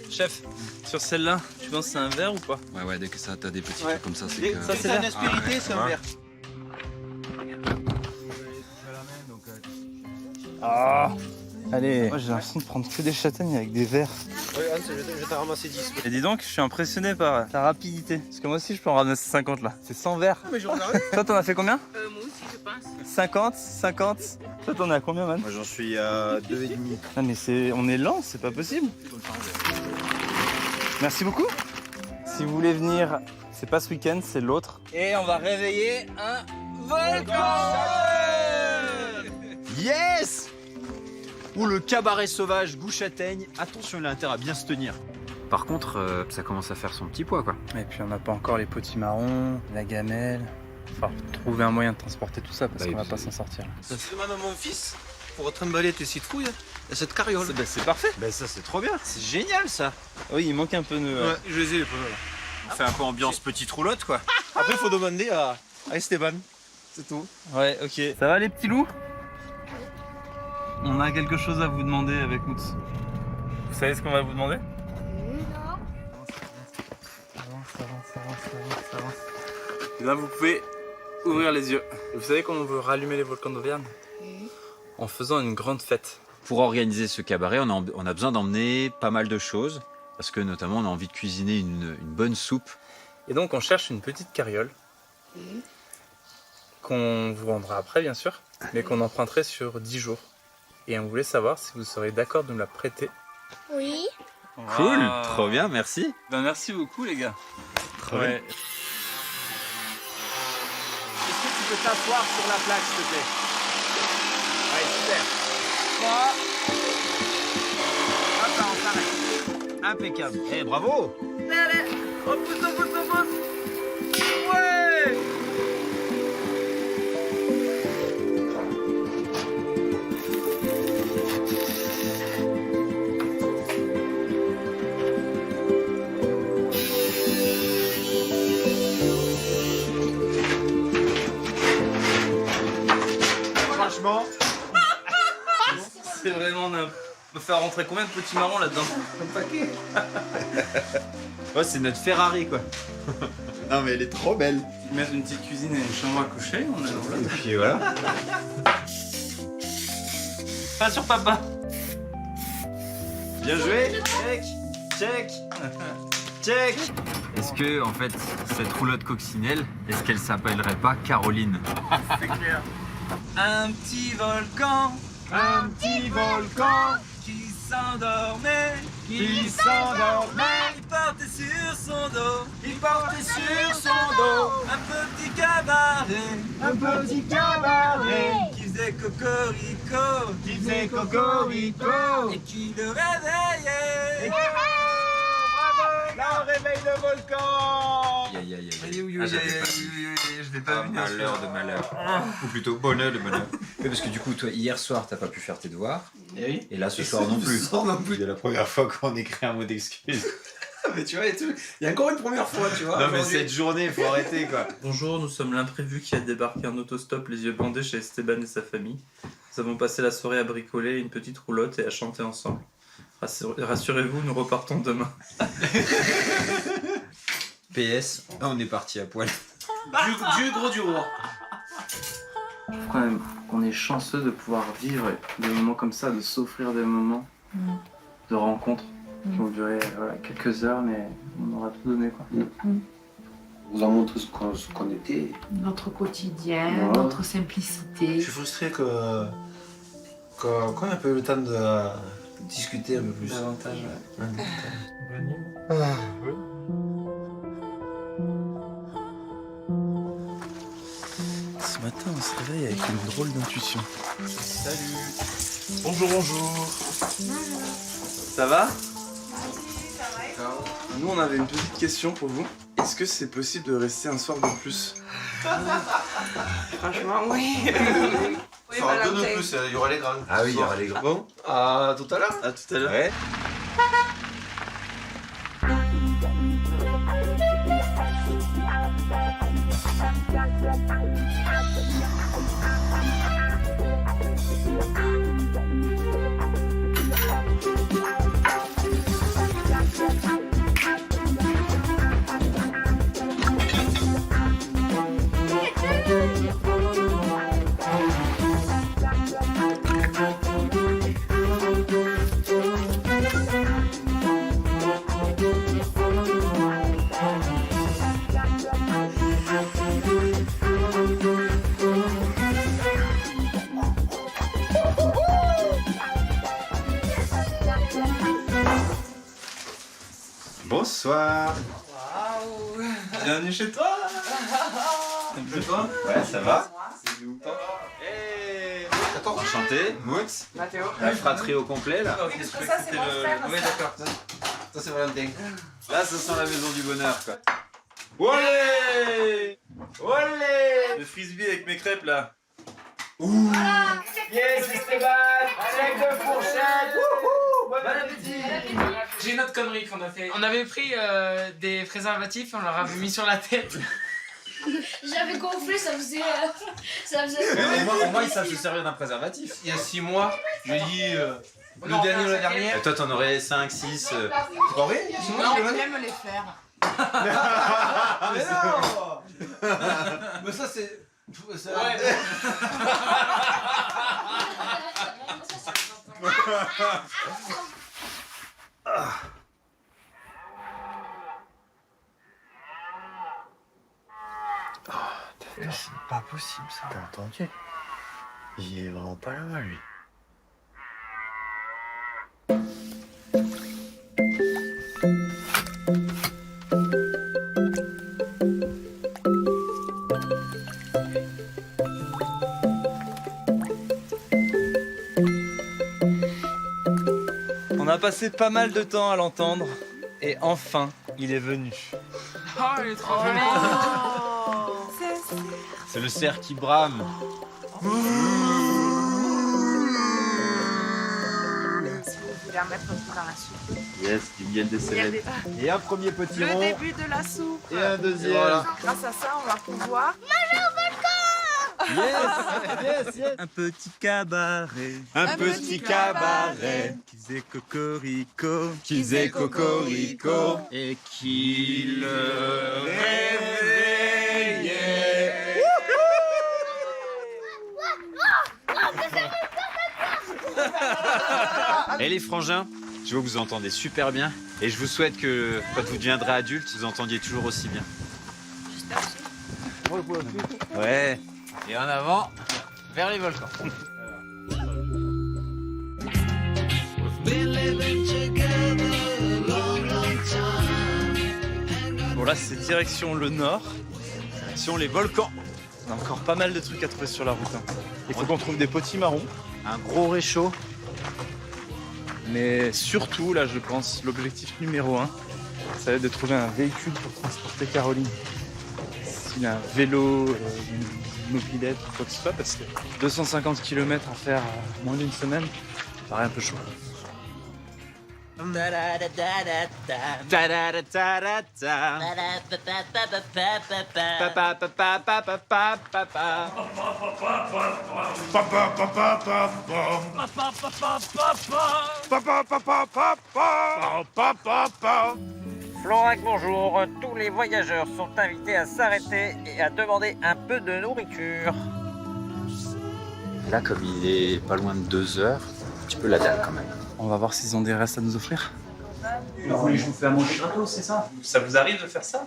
Chef, sur celle-là, tu penses que c'est un verre ou pas? Ouais, dès que ça t'as des petits trucs comme ça, c'est que... Ça c'est un aspérité, c'est un verre. Ah. Allez. Moi j'ai l'impression de prendre que des châtaignes avec des verres. Ouais, Hans, je t'ai ramassé 10. Et dis donc, je suis impressionné par ta rapidité. Parce que moi aussi je peux en ramasser 50 là. C'est 100 verres. Mais je regarde. Toi t'en as fait combien? Moi aussi, je pense. 50. Toi t'en as combien man? Moi j'en suis à 2,5. Non mais on est lent, c'est pas possible. Merci beaucoup. Si vous voulez venir, c'est pas ce week-end, c'est l'autre. Et on va réveiller un volcan. Yes! Ou le cabaret sauvage goût châtaigne. Attention, il a intérêt à bien se tenir. Par contre, ça commence à faire son petit poids, quoi. Et puis on n'a pas encore les potimarrons, la gamelle. Enfin, trouver un moyen de transporter tout ça parce qu'on va pas s'en sortir. Là. Ça se demande à mon fils pour trimballer tes citrouilles et cette carriole. C'est parfait. Ben ça c'est trop bien, c'est génial ça. Oui, il manque un peu de... Ouais, je les ai les pneus là. On fait un peu ambiance petite roulotte quoi. Après, il faut demander à Esteban. C'est tout. Ouais, ok. Ça va les petits loups? On a quelque chose à vous demander avec Moutz. Vous savez ce qu'on va vous demander? Avance. Et là, vous pouvez ouvrir les yeux. Et vous savez comment on veut rallumer les volcans d'Auvergne? En faisant une grande fête. Pour organiser ce cabaret, on a besoin d'emmener pas mal de choses. Parce que notamment, on a envie de cuisiner une bonne soupe. Et donc, on cherche une petite carriole. Qu'on vous rendra après, bien sûr. Mais qu'on emprunterait sur 10 jours. Et on voulait savoir si vous seriez d'accord de me la prêter. Oui. Cool, trop bien, merci. Ben merci beaucoup les gars. Trop bien. Est-ce que tu peux t'asseoir sur la plaque, s'il te plaît? Ouais, super. 3. Hop là, on s'arrête. Impeccable. Eh, bravo. On pousse. Ouais. Franchement, C'est vraiment nimp. On peut faire rentrer combien de petits marrons là-dedans? ouais, c'est notre Ferrari quoi. Non mais elle est trop belle. Mettre une petite cuisine et une chambre à coucher, on a le Et puis voilà. Pas sur papa. Bien joué. Check. Check. Check. Est-ce que, en fait, cette roulotte coccinelle, est-ce qu'elle s'appellerait pas Caroline? C'est clair. Un petit volcan. Un petit volcan Qui s'endormait. qui s'endormait. Il portait sur son dos. Il portait sur son dos Un petit cabaret. un petit cabaret Qui faisait cocorico. qui faisait cocorico. Et qui le réveillait. Là, on réveille le volcan. Aïe, aïe, aïe, Aïe, aïe. oui, Ah, oui, j'avais aïe, pas aïe, vu. oui, oui, je l'ai pas vu. bien Malheur sûr. de malheur. Ou plutôt bonheur de bonheur. Oui, parce que du coup, toi, hier soir, t'as pas pu faire tes devoirs. oui. Et là, ce soir non plus. C'est la première fois qu'on écrit un mot d'excuse. Mais tu vois, il y a encore une première fois, tu vois. Non, mais aujourd'hui. cette journée, faut arrêter quoi. Bonjour, nous sommes l'imprévu qui a débarqué en autostop, les yeux bandés chez Esteban et sa famille. Nous avons passé la soirée à bricoler une petite roulotte et à chanter ensemble. Rassurez-vous, nous repartons demain. PS, on est parti à poil. Du gros du roi. Je trouve quand même qu'on est chanceux de pouvoir vivre des moments comme ça, de s'offrir des moments de rencontres qui vont durer quelques heures, mais on aura tout donné quoi. Vous en montrez ce qu'on était. Notre quotidien, Voilà. notre simplicité. Je suis frustré qu'on n'a pas eu le temps de discuter un peu plus. Davantage, Ce matin, on se réveille avec une drôle d'intuition. Salut. Bonjour, bonjour. Ça va? Nous, on avait une petite question pour vous. Est-ce que c'est possible de rester un soir de plus? Franchement, oui. Il y aura deux de plus, il y aura les grands. Ah oui, il y aura les grands. Bon, à tout à l'heure. À tout à l'heure. Ouais. Bonsoir. Bienvenue chez toi. Chez toi? Ouais, ça va? Attends, enchanté, Moutz. Mathéo. La fratrie au complet là. Oui, parce que ça, c'est mon frère. Oui, d'accord. Ça, c'est Valentin. Là, ça sent la maison du bonheur quoi. Olé! Olé! Le frisbee avec mes crêpes là. Yes, Esteban! Avec deux fourchettes! Wouhou! Bon appétit! J'ai une autre connerie qu'on a fait. On avait pris des préservatifs et on leur avait mis sur la tête. J'avais gonflé, ça faisait. Au moins, ils savent se servir d'un préservatif. Il y a 6 mois, j'ai dit Non, le dernier ou la c'est dernière. Et toi, t'en aurais 5, 6. C'est pas vrai? Non, on peut même les faire. Mais non. Mais ça, c'est. C'est pas possible ça. T'as entendu? Il est vraiment pas là, lui. On a passé pas mal de temps à l'entendre et enfin, il est venu. Oh, il est trop joli. C'est le cerf qui brame. Si vous voulez en mettre un peu dans la soupe. Yes, du miel des céréales. Et un premier petit Le rond. début de la soupe. Et un deuxième. Voilà. Grâce à ça, on va pouvoir. Manger au volcan. Un petit cabaret. Un petit cabaret. Qui faisait cocorico. Qui faisait cocorico. Et qui le réveillait. Et les frangins, je vois que vous entendez super bien. Et je vous souhaite que quand vous deviendrez adulte, vous entendiez toujours aussi bien. Ouais. Et en avant, vers les volcans. Bon là c'est direction le nord. Direction les volcans. On a encore pas mal de trucs à trouver sur la route. Il faut qu'on trouve des potimarrons. Un gros réchaud. Mais surtout, là, je pense, l'objectif numéro 1, ça va être de trouver un véhicule pour transporter Caroline. S'il a un vélo, une mobilette ou quoi que ce soit, parce que 250 km à faire en moins d'une semaine, ça paraît un peu chaud. Florac, bonjour. Tous les voyageurs sont invités à s'arrêter et à demander un peu de nourriture. Là, comme il est pas loin de 2 heures, un petit peu la dalle quand même. On va voir s'ils ont des restes à nous offrir. Vous voulez que je vous fais à manger gratos, c'est ça? Ça vous arrive de faire ça?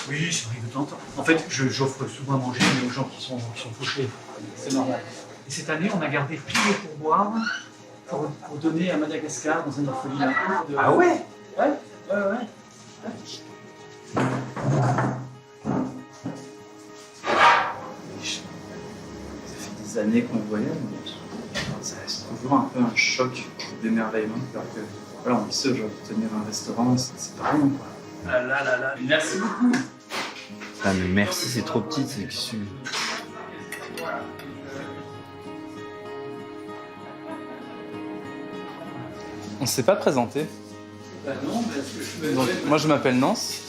Oui, ça arrive de temps en temps. En fait, j'offre souvent à manger, mais aux gens qui sont fauchés. C'est normal. Et cette année, on a gardé tous les pourboires pour donner à Madagascar dans un orphelinat. Ah ouais? Ouais. Ça fait des années qu'on voyage, mais ça reste toujours un peu un choc d'émerveillement. Alors que voilà, on sait aujourd'hui tenir un restaurant, c'est pas rien quoi. Ah là, merci beaucoup. Ah mais merci, c'est trop petit, c'est que On s'est pas présenté. Bah non, parce que Donc, moi je m'appelle Nance.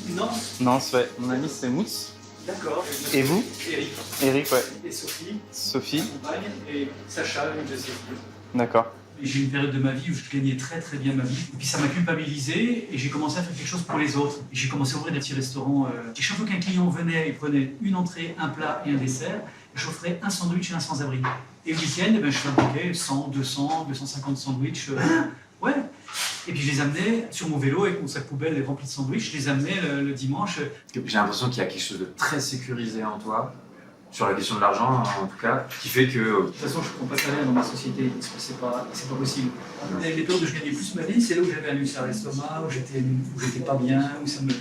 Nance. Nance, ouais. Mon ami c'est Mousse. D'accord. Et vous? Eric. Eric, ouais. Et Sophie. Sophie. Compagne. Et Sacha, une de ses filles. D'accord. J'ai eu une période de ma vie où je gagnais très très bien ma vie. Et puis ça m'a culpabilisé et j'ai commencé à faire quelque chose pour les autres. Et j'ai commencé à ouvrir des petits restaurants. Et chaque fois qu'un client venait, il prenait une entrée, un plat et un dessert. J'offrais un sandwich et un sans-abri. Et le week-end, je fabriquais 100, 200, 250 sandwichs. Ouais. Et puis je les amenais sur mon vélo avec mon sac poubelle rempli de sandwichs. Je les amenais le dimanche. J'ai l'impression qu'il y a quelque chose de très sécurisé en toi, sur la question de l'argent en tout cas, qui fait que... De toute façon, je ne prends pas de salaire dans ma société, c'est pas possible. Les périodes où je gagnais plus ma vie, c'est là où j'avais un ulcère à l'estomac, où j'étais pas bien, où ça me...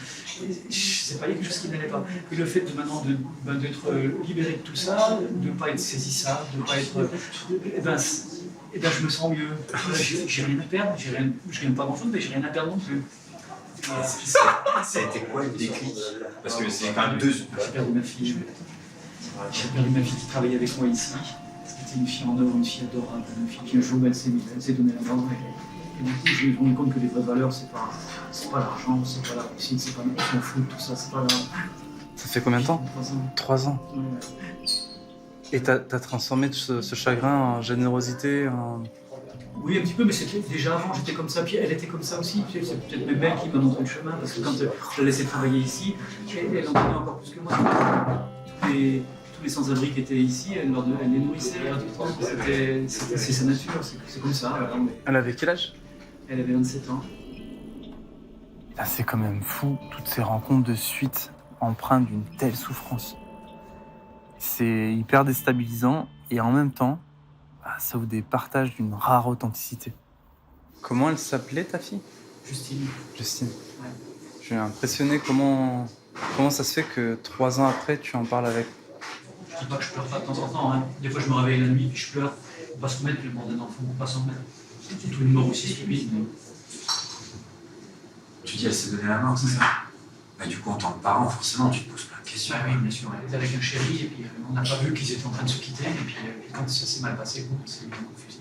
Je sais pas, il y a quelque chose qui n'allait pas. Et le fait de maintenant d'être libéré de tout ça, de ne pas être saisissable, de ne pas être... je me sens mieux. J'ai rien à perdre, je gagne pas grand-chose, mais j'ai rien à perdre non plus. Ça a été quoi le déclic? Parce que c'est quand même deux... J'ai perdu ma fille. J'ai perdu ma fille qui travaillait avec moi ici. C'était une fille en or, une fille adorable, une fille qui un jour elle s'est donnée la mort. Et du coup, je me suis rendu compte que les vraies valeurs, c'est pas l'argent, c'est pas la réussite, c'est pas on s'en fout, tout ça, c'est pas la... Ça fait combien de temps? 3 ans. 3 ans. Ouais. Et t'as transformé ce chagrin en générosité, en... Oui, un petit peu, mais c'était déjà avant, j'étais comme ça, puis elle était comme ça aussi. C'est peut-être même elle qui m'a montré le chemin, parce que quand je la laissais travailler ici, elle en donnait encore plus que moi. Tous les sans-abri qui étaient ici, elle les nourrissait gratuitement. C'est sa nature, c'est comme ça. Elle avait quel âge? Elle avait 27 ans. Là, c'est quand même fou, toutes ces rencontres de suite empreintes d'une telle souffrance. C'est hyper déstabilisant et en même temps, ça ouvre des partages d'une rare authenticité. Comment elle s'appelait ta fille? Justine. Justine. Ouais. Je suis impressionné comment ça se fait que 3 ans après tu en parles avec. Je dis pas que je pleure pas de temps en temps, hein. Des fois je me réveille la nuit et je pleure. On va se remettre le bord d'un enfant, on va s'en remettre. C'est tout une mort aussi stupide. Mais... Tu dis elle s'est donné la mort, c'est ça? Bah, du coup, en tant que parent, forcément, tu te poses plein de questions. Ah oui, bien sûr. Elle était avec un chéri et puis on n'a pas vu qu'ils étaient en train de se quitter. Et puis quand ça s'est mal passé, on s'est bien confusé.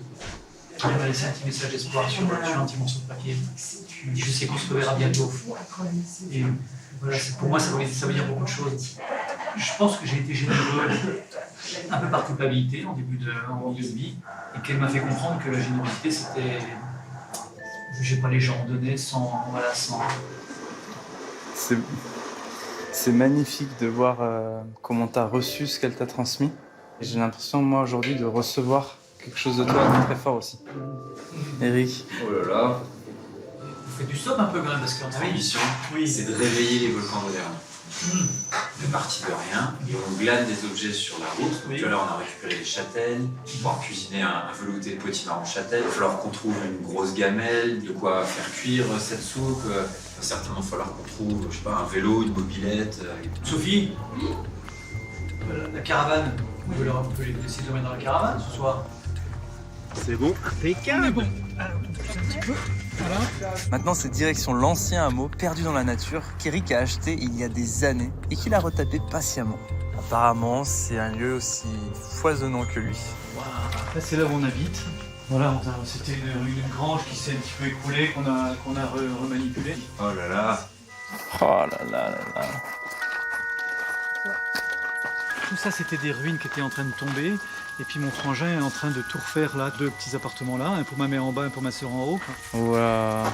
Elle m'a laissé un petit message d'espoir sur un petit morceau de papier. Elle m'a dit, je sais qu'on se reverra bientôt. Et voilà, pour moi, ça veut dire beaucoup de choses. Je pense que j'ai été généreux un peu par culpabilité en début de vie et qu'elle m'a fait comprendre que la générosité c'était juger pas les gens, donner sans. C'est magnifique de voir comment tu as reçu ce qu'elle t'a transmis. Et j'ai l'impression, moi, aujourd'hui, de recevoir quelque chose de toi de très fort aussi. Eric. Oh là là. Vous faites du stop un peu quand même parce qu'en Ma mission, c'est de réveiller les volcans d'Auvergne. On est parti de rien et on glane des objets sur la route. Donc tout à l'heure, on a récupéré des châtaignes, pour pouvoir cuisiner un velouté de potimarron châtaigne. Il va falloir qu'on trouve une grosse gamelle, de quoi faire cuire cette soupe. Il va certainement falloir qu'on trouve, je sais pas, un vélo, une mobilette. Sophie. Oui. La caravane. On peut les essayer de remettre dans la caravane ce soir. C'est bon. Impeccable. Bon. Alors, on touche un petit peu. Voilà. Maintenant, c'est direction l'ancien hameau perdu dans la nature qu'Eric a acheté il y a des années et qu'il a retapé patiemment. Apparemment, c'est un lieu aussi foisonnant que lui. Wow. Là, c'est là où on habite. Voilà, c'était une grange qui s'est un petit peu écroulée, qu'on a remanipulée. Oh là là. Oh là là là là. Tout ça, c'était des ruines qui étaient en train de tomber. Et puis mon frangin est en train de tout refaire là, 2 petits appartements là, un pour ma mère en bas, un pour ma soeur en haut. Waouh.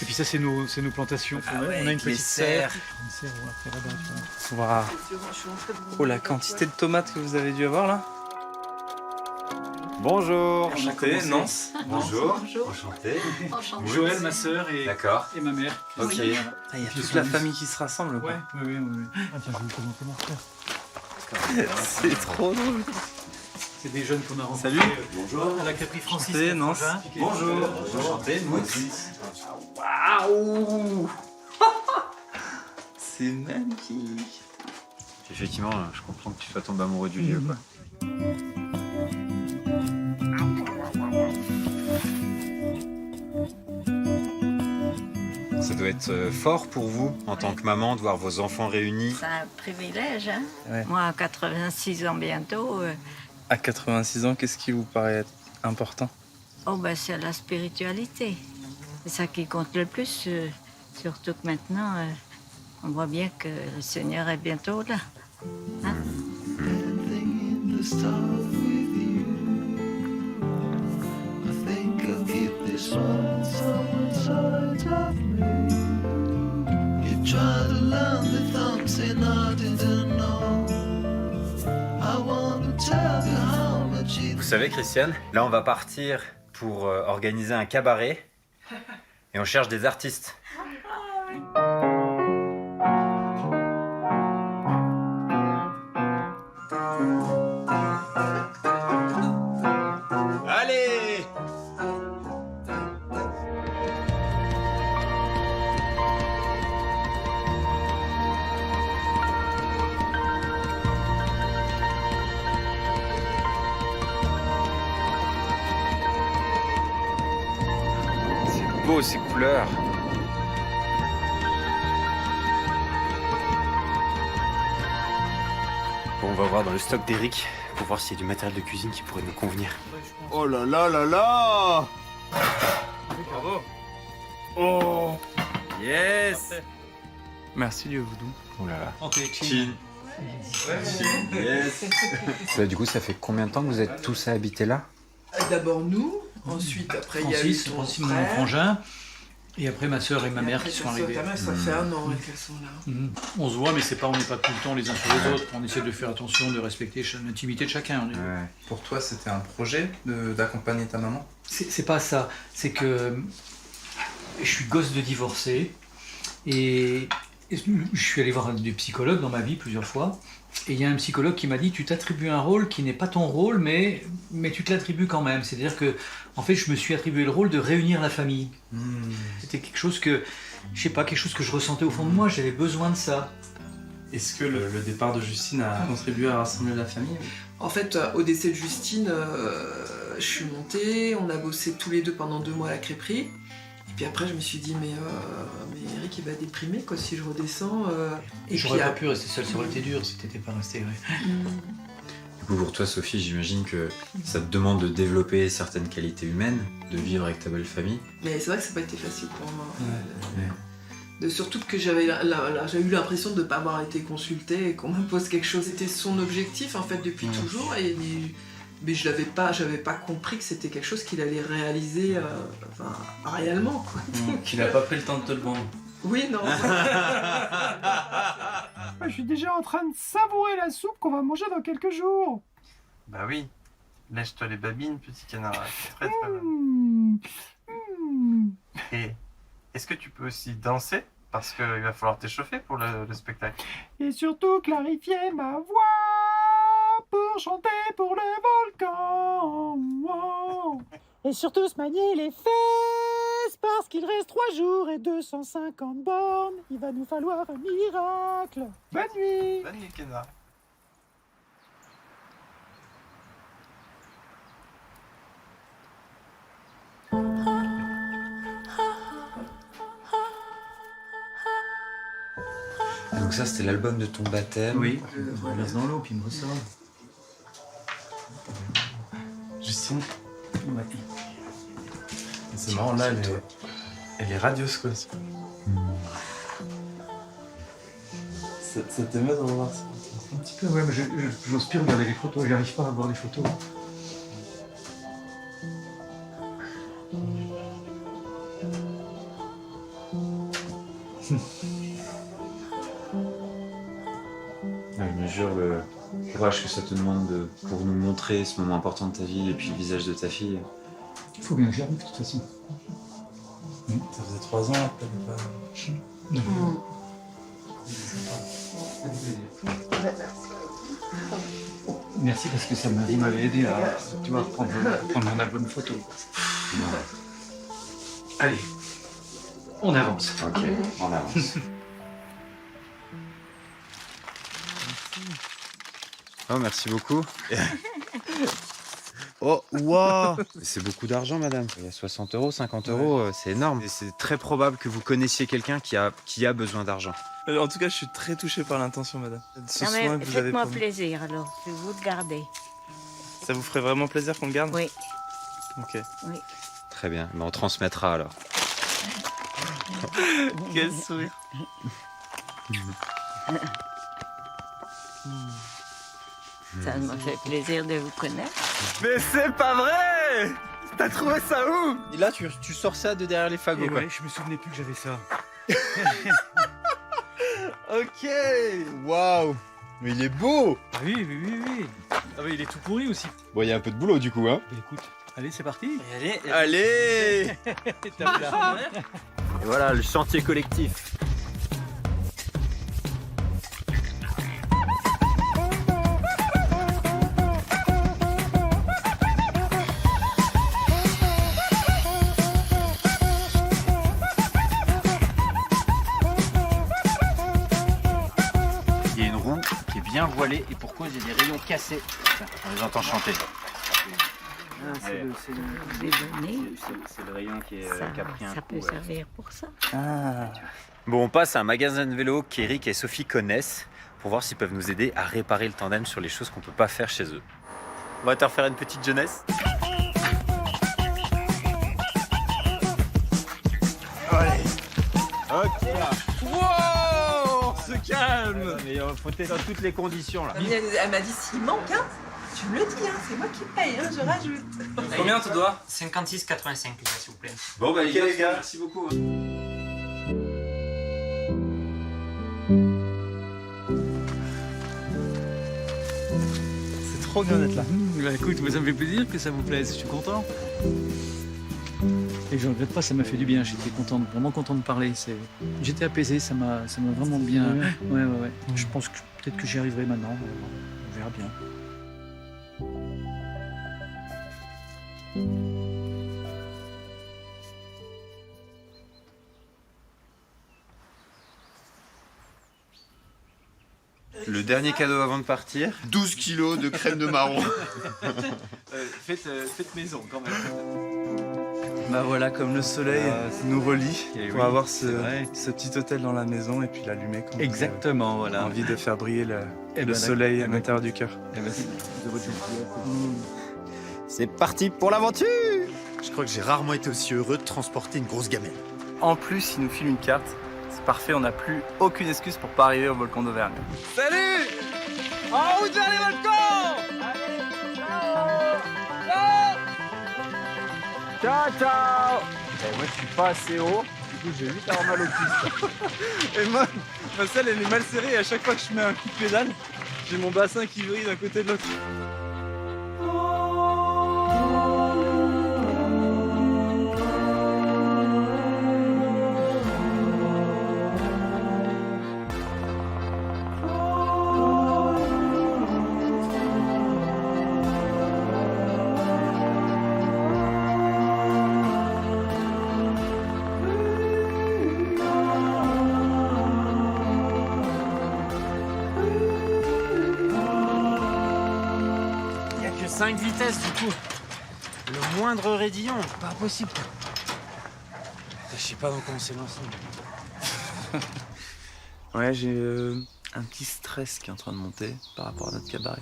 Et puis ça, c'est nos plantations. On a une petite serre. Une serre, on va faire là-bas, tu vois. Waouh. Oh, la quantité de tomates que vous avez dû avoir là. Bonjour. Enchanté, Nance. Bonjour. Bonjour. Enchanté. Enchanté. Joël, ma soeur et ma mère. Ok. Il y a toute la famille qui se rassemble. Ouais, oui. Ah tiens, je vais vous présenter mon frère. C'est trop drôle. C'est des jeunes qu'on a rencontrés. Salut. Bonjour. À la Capri Francis. Nance. Bonjour. Enchanté, moi aussi. Waouh. C'est magnifique. Effectivement, je comprends que tu sois tombé amoureux du lieu, quoi. Ça doit être fort pour vous, en tant que maman, de voir vos enfants réunis. C'est un privilège, hein. Ouais. Moi, à 86 ans bientôt, À 86 ans, qu'est-ce qui vous paraît être important? c'est la spiritualité. C'est ça qui compte le plus, surtout que maintenant, on voit bien que le Seigneur est bientôt là. Hein? Vous savez, Christiane, là on va partir pour organiser un cabaret et on cherche des artistes. Allez! C'est beau ces couleurs. Bon, on va voir dans le stock d'Eric pour voir s'il y a du matériel de cuisine qui pourrait nous convenir. Oh là là là là. Bravo. Oh. Yes. Merci Dieu Voodoo. Oh là là. Ok, Chin. Yes. Là, du coup, ça fait combien de temps que vous êtes tous à habiter là? D'abord nous, ensuite après il y a eu ton Francis, mon frère. frangin, et après ma soeur et ma mère Après, qui sont ta soeur et arrivées. ta mère, ça fait 1 an qu'elles sont là. On se voit, mais on n'est pas tout le temps les uns sur les autres. On essaie de faire attention, de respecter l'intimité de chacun. Pour toi, c'était un projet d'accompagner ta maman? C'est pas ça. C'est que je suis gosse de divorcé et je suis allé voir des psychologues dans ma vie plusieurs fois. Et il y a un psychologue qui m'a dit tu t'attribues un rôle qui n'est pas ton rôle, mais tu te l'attribues quand même. C'est-à-dire que en fait, je me suis attribué le rôle de réunir la famille. C'était quelque chose que quelque chose que je ressentais au fond de moi. J'avais besoin de ça. Est-ce que le départ de Justine a contribué à rassembler la famille? En fait, au décès de Justine, je suis montée, on a bossé tous les deux pendant 2 mois à la crêperie. Et puis après, je me suis dit, mais Eric, il va déprimer quoi, si je redescends. Et J'aurais puis, pas pu rester seul, ça aurait été dur si t'étais pas resté. Du coup, pour toi, Sophie, j'imagine que ça te demande de développer certaines qualités humaines, de vivre avec ta belle famille. Mais c'est vrai que ça n'a pas été facile pour moi. Surtout que j'avais eu l'impression de ne pas avoir été consultée et qu'on m'impose quelque chose. C'était son objectif en fait depuis toujours, mais je n'avais pas compris que c'était quelque chose qu'il allait réaliser réellement. Quoi. Il n'a pas pris le temps de te le vendre. Oui, non. Je suis déjà en train de savourer la soupe qu'on va manger dans quelques jours. Bah oui, lèche-toi les babines, petit canard, c'est très très bon. Et est-ce que tu peux aussi danser? Parce qu'il va falloir t'échauffer pour le spectacle. Et surtout clarifier ma voix pour chanter pour le volcan. Et surtout se manier les fesses parce qu'il reste 3 jours et 250 bornes. Il va nous falloir un miracle. Bonne nuit. Bonne nuit, canard. Donc ça, c'était l'album de ton baptême. Oui, je me laisse dans l'eau, puis il me ressort. Justine. Ouais. C'est marrant, là, elle est radieuse, quoi. Ça t'émeut d'en voir ça? Un petit peu, ouais, mais j'ose plus regarder les photos, j'arrive pas à voir les photos. Je mesure le courage que ça te demande pour nous montrer ce moment important de ta vie et puis le visage de ta fille. Il faut bien que j'y arrive de toute façon. Ça faisait 3 ans après le pas. Merci parce que vous m'avez aidé à prendre mon album photo. Allez, on avance. Ok, on avance. Oh, merci beaucoup. Oh, waouh! C'est beaucoup d'argent, madame. Il y a 60 euros, 50 euros, c'est énorme. Et c'est très probable que vous connaissiez quelqu'un qui a besoin d'argent. En tout cas, je suis très touché par l'intention, madame. Ce Non, mais soin que vous avez faites-moi promis. plaisir, alors. Je vais vous le garder. Ça vous ferait vraiment plaisir qu'on le garde? Oui. Ok. Oui. Très bien, mais on transmettra alors. Quel sourire. Ça me fait plaisir de vous connaître. Mais c'est pas vrai! T'as trouvé ça où? Et là, tu sors ça de derrière les fagots, quoi. Ouais, je me souvenais plus que j'avais ça. Ok! Waouh! Mais il est beau! Ah oui. Ah oui, il est tout pourri aussi. Bon, il y a un peu de boulot du coup, hein? Bah, écoute, allez, c'est parti. Allez! Tape là. Et voilà, le chantier collectif. Il y a une roue qui est bien voilée et pour cause il y a des rayons cassés. On les entend chanter. C'est le rayon qui a pris un ça coup. peut servir pour ça. Bon, on passe à un magasin de vélo qu'Eric et Sophie connaissent pour voir s'ils peuvent nous aider à réparer le tandem sur les choses qu'on peut pas faire chez eux. On va te refaire une petite jeunesse. Allez. Ok là. Wow! On se calme. Mais faut être dans toutes les conditions là. Elle m'a dit s'il manque, hein, tu me le dis, hein, c'est moi qui paye, hein, je rajoute. Combien tu dois? 56,85 s'il vous plaît. Bon bah les gars, merci beaucoup. C'est trop bien d'être là. Bah écoute, ça me fait plaisir que ça vous plaise, je suis content. Et je regrette pas, ça m'a fait du bien, j'étais vraiment content de parler. J'étais apaisé, ça m'a vraiment bien. Ouais. Je pense que peut-être que j'y arriverai maintenant, on verra bien. Le dernier cadeau avant de partir, 12 kilos de crème de marron. Faites maison quand même. Bah voilà, comme le soleil nous relie Eh pour oui, avoir c'est vrai. ce petit hôtel dans la maison et puis l'allumer quand Exactement, on voilà. a envie de faire briller le Eh ben, soleil à d'accord. l'intérieur du cœur. C'est parti pour l'aventure! Je crois que j'ai rarement été aussi heureux de transporter une grosse gamelle. En plus, il nous file une carte. C'est parfait, on n'a plus aucune excuse pour pas arriver au volcan d'Auvergne. Salut! En route vers les volcans! Allez, ciao! Ciao, ciao! Moi, je suis pas assez haut, du coup, j'ai vite avoir mal aux cuisses. Et moi, ma selle, elle est mal serrée et à chaque fois que je mets un coup de pédale, j'ai mon bassin qui vrille d'un côté de l'autre. Il n'y a que 5 vitesses du coup. Le moindre raidillon, pas possible. Je sais pas dans quoi on s'est lancé. Ouais, j'ai un petit stress qui est en train de monter par rapport à notre cabaret.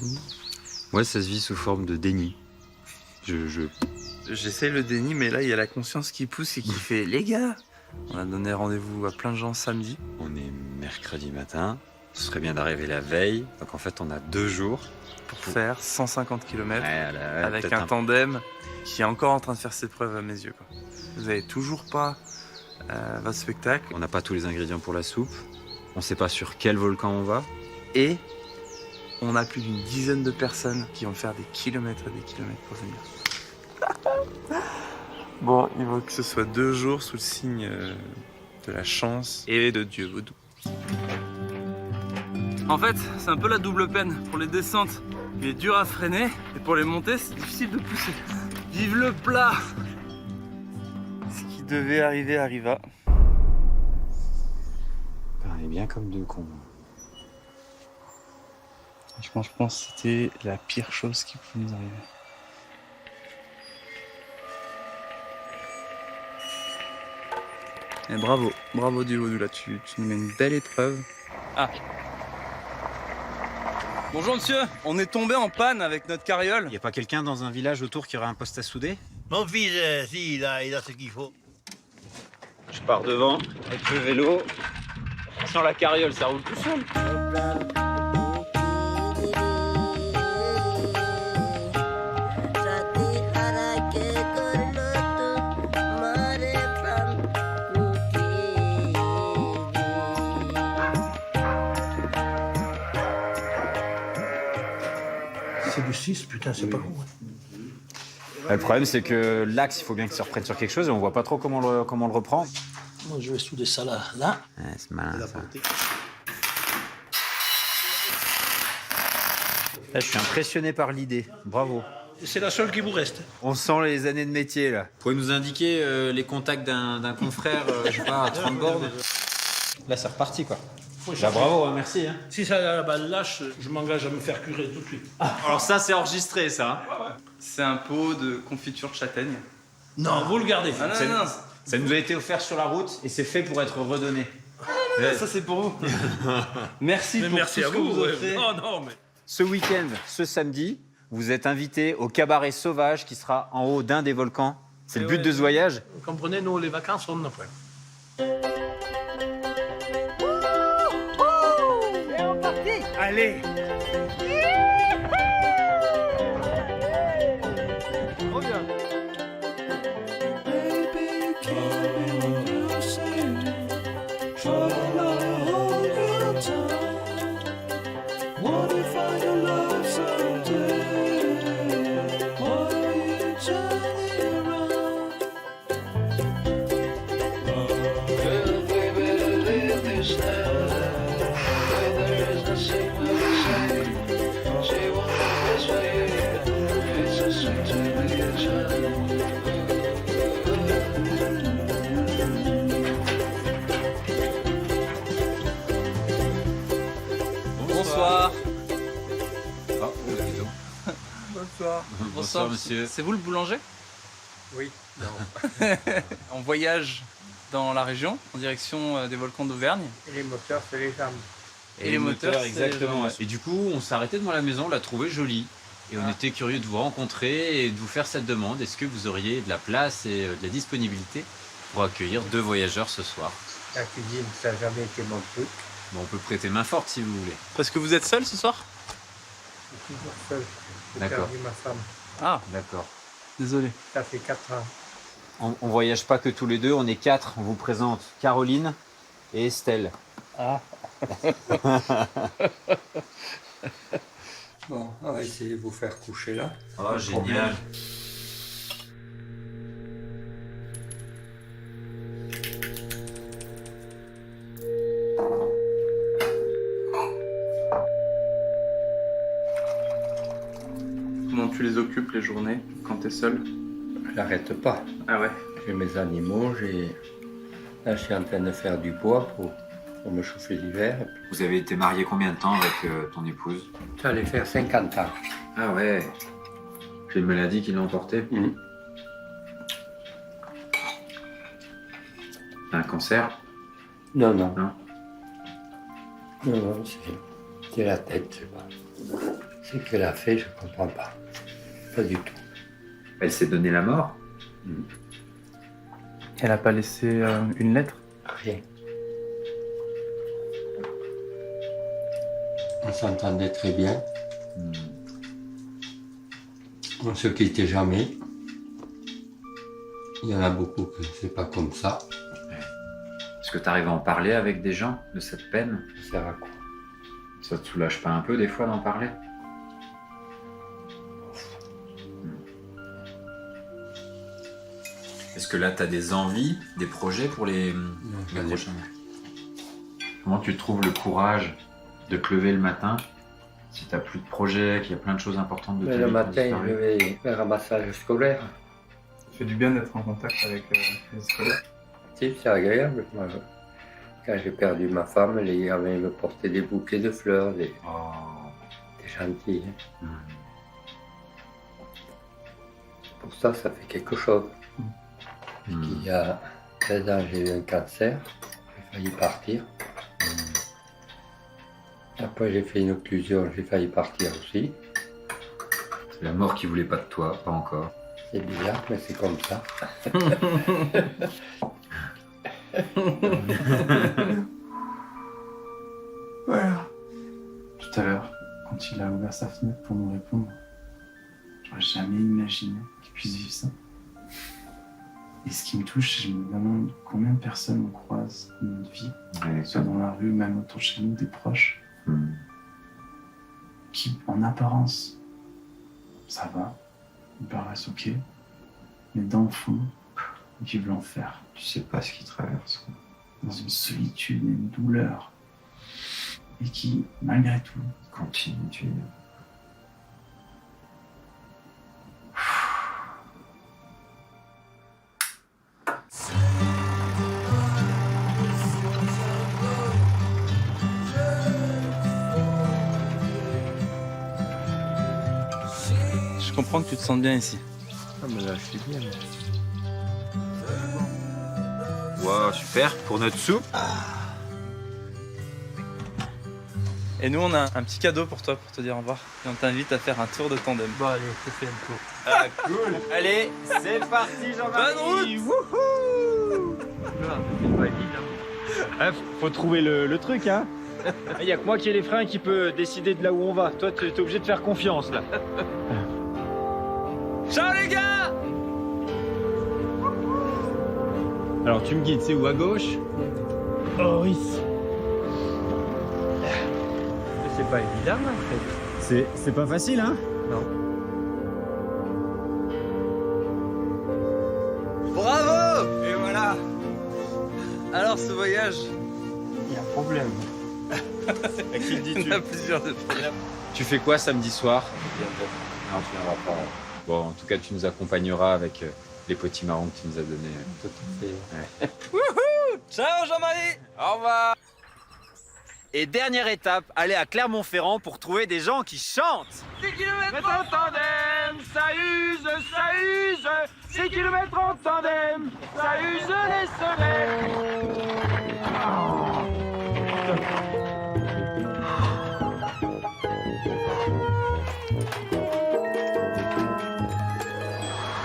Ouais, ça se vit sous forme de déni. J'essaye le déni, mais là, il y a la conscience qui pousse et qui fait « Les gars, on a donné rendez-vous à plein de gens samedi. » On est mercredi matin, ce serait bien d'arriver la veille. Donc en fait, on a 2 jours. Pour faire 150 km avec peut-être un tandem qui est encore en train de faire ses preuves à mes yeux. Quoi. Vous avez toujours pas votre spectacle. On n'a pas tous les ingrédients pour la soupe. On sait pas sur quel volcan on va. Et on a plus d'une dizaine de personnes qui vont faire des kilomètres et des kilomètres pour venir. Bon, il faut que ce soit 2 jours sous le signe de la chance et de Dieu vaudou. En fait, c'est un peu la double peine. Pour les descentes, il est dur à freiner. Et pour les montées, c'est difficile de pousser. Vive le plat! Ce qui devait arriver arriva. On est bien comme 2 cons. Franchement, je pense que c'était la pire chose qui pouvait nous arriver. Et bravo Dieu vaudou, là, tu nous mets une belle épreuve. Ah! Bonjour monsieur, on est tombé en panne avec notre carriole. Y a pas quelqu'un dans un village autour qui aurait un poste à souder? Mon fils, si, il a ce qu'il faut. Je pars devant avec le vélo. Sans la carriole, ça roule tout seul. C'est du 6, putain, c'est pas con. Le problème, c'est que l'axe, il faut bien qu'il se reprenne sur quelque chose et on voit pas trop comment on le reprend. Moi, je vais souder ça là. Ouais, c'est malin, ça. Là, je suis impressionné par l'idée. Bravo. C'est la seule qui vous reste. On sent les années de métier, là. Vous pouvez nous indiquer les contacts d'un confrère, je sais pas, à 30 bornes? Là, c'est reparti, quoi. Bah, bravo, hein, merci. Hein. Si ça lâche, je m'engage à me faire curer tout de suite. Alors ça, c'est enregistré, ça. Hein. C'est un pot de confiture de châtaigne. Non, vous le gardez. Ah, non. Ça nous a été offert sur la route et c'est fait pour être redonné. Ça, c'est pour vous. Merci pour merci tout à ce que vous. vous offrez. Non, mais... Ce week-end, ce samedi, vous êtes invités au cabaret sauvage qui sera en haut d'un des volcans. C'est le but de ce voyage. Vous comprenez, nous, les vacances, on en a pas. Allez! Trop bien. Bonsoir. Bonsoir. Bonsoir, monsieur. C'est vous le boulanger? Oui. On voyage dans la région en direction des volcans d'Auvergne. Et les moteurs, c'est les jambes. Et les moteurs, c'est exactement. les jambes. Et du coup, on s'est arrêté devant la maison, on l'a trouvée jolie. Et on était curieux de vous rencontrer et de vous faire cette demande. Est-ce que vous auriez de la place et de la disponibilité pour accueillir 2 voyageurs ce soir? La cuisine, ça n'a jamais été mon truc. Bon, on peut prêter main forte si vous voulez. Parce que vous êtes seul ce soir? Je suis toujours seul. J'ai D'accord. perdu ma femme. Ah, d'accord. Désolé. Ça fait 4 ans. On voyage pas que tous les deux, on est 4. On vous présente Caroline et Estelle. Ah. Bon, on va essayer de vous faire coucher là. Oh, génial. Comment tu les occupes les journées quand t'es seul? J'arrête pas. Ah ouais? J'ai mes animaux, là je suis en train de faire du bois pour me chauffer l'hiver. Vous avez été marié combien de temps avec ton épouse? Ça allait faire 50 ans. Ah ouais. J'ai une maladie qui l'a emporté. Un cancer? Non, non. Non. Non, c'est la tête, je sais pas. C'est qu'elle a fait, je comprends pas. Pas du tout. Elle s'est donné la mort? Elle a pas laissé une lettre? Rien. On s'entendait très bien. On se quittait jamais. Il y en a beaucoup que c'est pas comme ça. Est-ce que tu arrives à en parler avec des gens de cette peine? Ça sert à quoi? Ça te soulage pas un peu des fois d'en parler? Est-ce que là, tu as des envies, des projets pour les prochains mois? Comment tu trouves le courage de te lever le matin si tu n'as plus de projet, qu'il y a plein de choses importantes de ta vie? Le matin, je vais faire un massage scolaire. Ça fait du bien d'être en contact avec les scolaires. Si, c'est agréable. Moi, quand j'ai perdu ma femme, les gamins me portaient des bouquets de fleurs, des gentils. Hein. Pour ça, ça fait quelque chose. Il y a 13 ans, j'ai eu un cancer, j'ai failli partir. Après, j'ai fait une occlusion, j'ai failli partir aussi. C'est la mort qui voulait pas de toi, pas encore. C'est bizarre, mais c'est comme ça. Voilà. Tout à l'heure, quand il a ouvert sa fenêtre pour nous répondre, j'aurais jamais imaginé qu'il puisse vivre ça. Et ce qui me touche, c'est que je me demande combien de personnes on croise dans notre vie, soit dans la rue, même autour de chez nous, des proches, qui, en apparence, ça va, ils paraissent ok, mais dans le fond, ils vivent l'enfer. Tu sais pas ce qu'ils traversent. Dans une solitude et une douleur. Et qui, malgré tout, continuent de vivre. Je comprends que tu te sentes bien ici. Ah, mais là, je suis bien. Wow, super, pour notre soupe. Et nous, on a un petit cadeau pour toi, pour te dire au revoir. Et on t'invite à faire un tour de tandem. Bon, allez, je fais un tour. Ah, cool. Allez, c'est parti, Jean-Marie. Bonne route. Wouhou. Faut trouver le truc, hein. Il y a que moi qui ai les freins qui peut décider de là où on va. Toi, tu es obligé de faire confiance, là. Ciao les gars. Alors, tu me guides, c'est où, à gauche? Oh, ici. C'est pas évident, en fait. C'est pas facile, hein? Non. Bravo. Et voilà. Alors, ce voyage. Il y a un problème. À qui le dis-tu? On a plusieurs de problèmes. Tu fais quoi samedi soir? Non, tu viendras pas. Bon, en tout cas, tu nous accompagneras avec les petits marrons que tu nous as donnés. Tout à fait. Ouais. Wouhou. Ciao Jean-Marie. Au revoir. Et dernière étape, aller à Clermont-Ferrand pour trouver des gens qui chantent. 6 km en tandem, ça use, ça use. 6 km en tandem, ça use les soleils.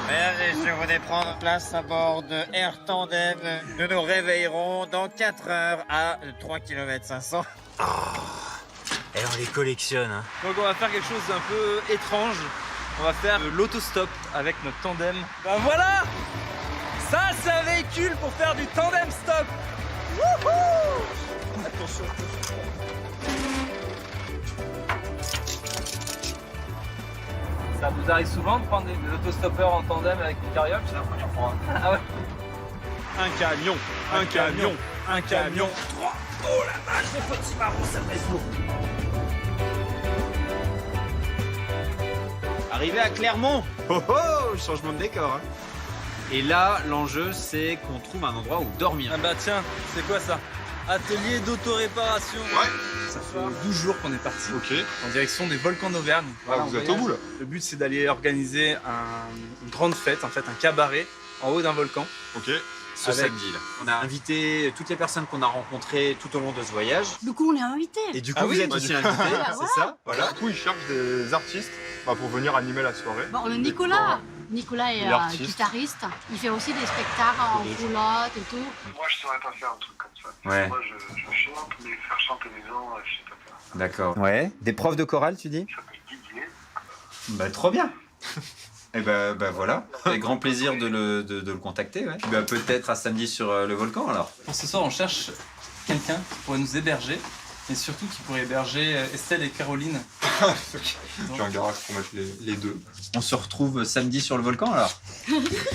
Mesdames et messieurs, vous n'êtes prendre place à bord de Air Tandem. Nous nous réveillerons dans 4 heures à 3 km 500. Et on les collectionne. Hein. Donc on va faire quelque chose d'un peu étrange. On va faire de l'autostop avec notre tandem. Ben voilà! Ça, c'est un véhicule pour faire du tandem stop! Wouhou! Attention. Ça vous arrive souvent de prendre des autostoppeurs en tandem avec une carriole? C'est la première fois. Ah ouais? Un camion, un camion, un camion. 3. Oh la vache, les petits marrons, ça pèse lourd. Arrivé à Clermont. Oh oh, changement de décor. Hein. Et là, l'enjeu, c'est qu'on trouve un endroit où dormir. Ah bah tiens, c'est quoi ça? Atelier d'autoréparation. Ouais. Ça fait 12 jours qu'on est parti. Ok. En direction des volcans d'Auvergne. Ah, vous êtes au bout là. Le but c'est d'aller organiser une grande fête, en fait un cabaret en haut d'un volcan. Ok. Ce samedi là. On a invité toutes les personnes qu'on a rencontrées tout au long de ce voyage. Du coup, on est invité. Et du coup, vous êtes aussi invités, c'est ça? Voilà. Du coup, ils cherchent des artistes pour venir animer la soirée. Bon, le Nicolas. Nicolas est guitariste. Il fait aussi des spectacles en roulotte et tout. Moi, je saurais pas faire un truc comme ça. Ouais. Moi, je chante, mais faire chanter les gens, je sais pas faire. D'accord. Ouais. Des profs de chorale, tu dis? Ça s'appelle Didier. Bah, trop bien. Et bah voilà. Avec grand plaisir de le contacter. Ouais. Bah, peut-être à samedi sur le volcan alors. Pour ce soir, on cherche quelqu'un qui pourrait nous héberger. Et surtout qui pourrait héberger Estelle et Caroline. J'ai un garage pour mettre les deux. On se retrouve samedi sur le volcan alors.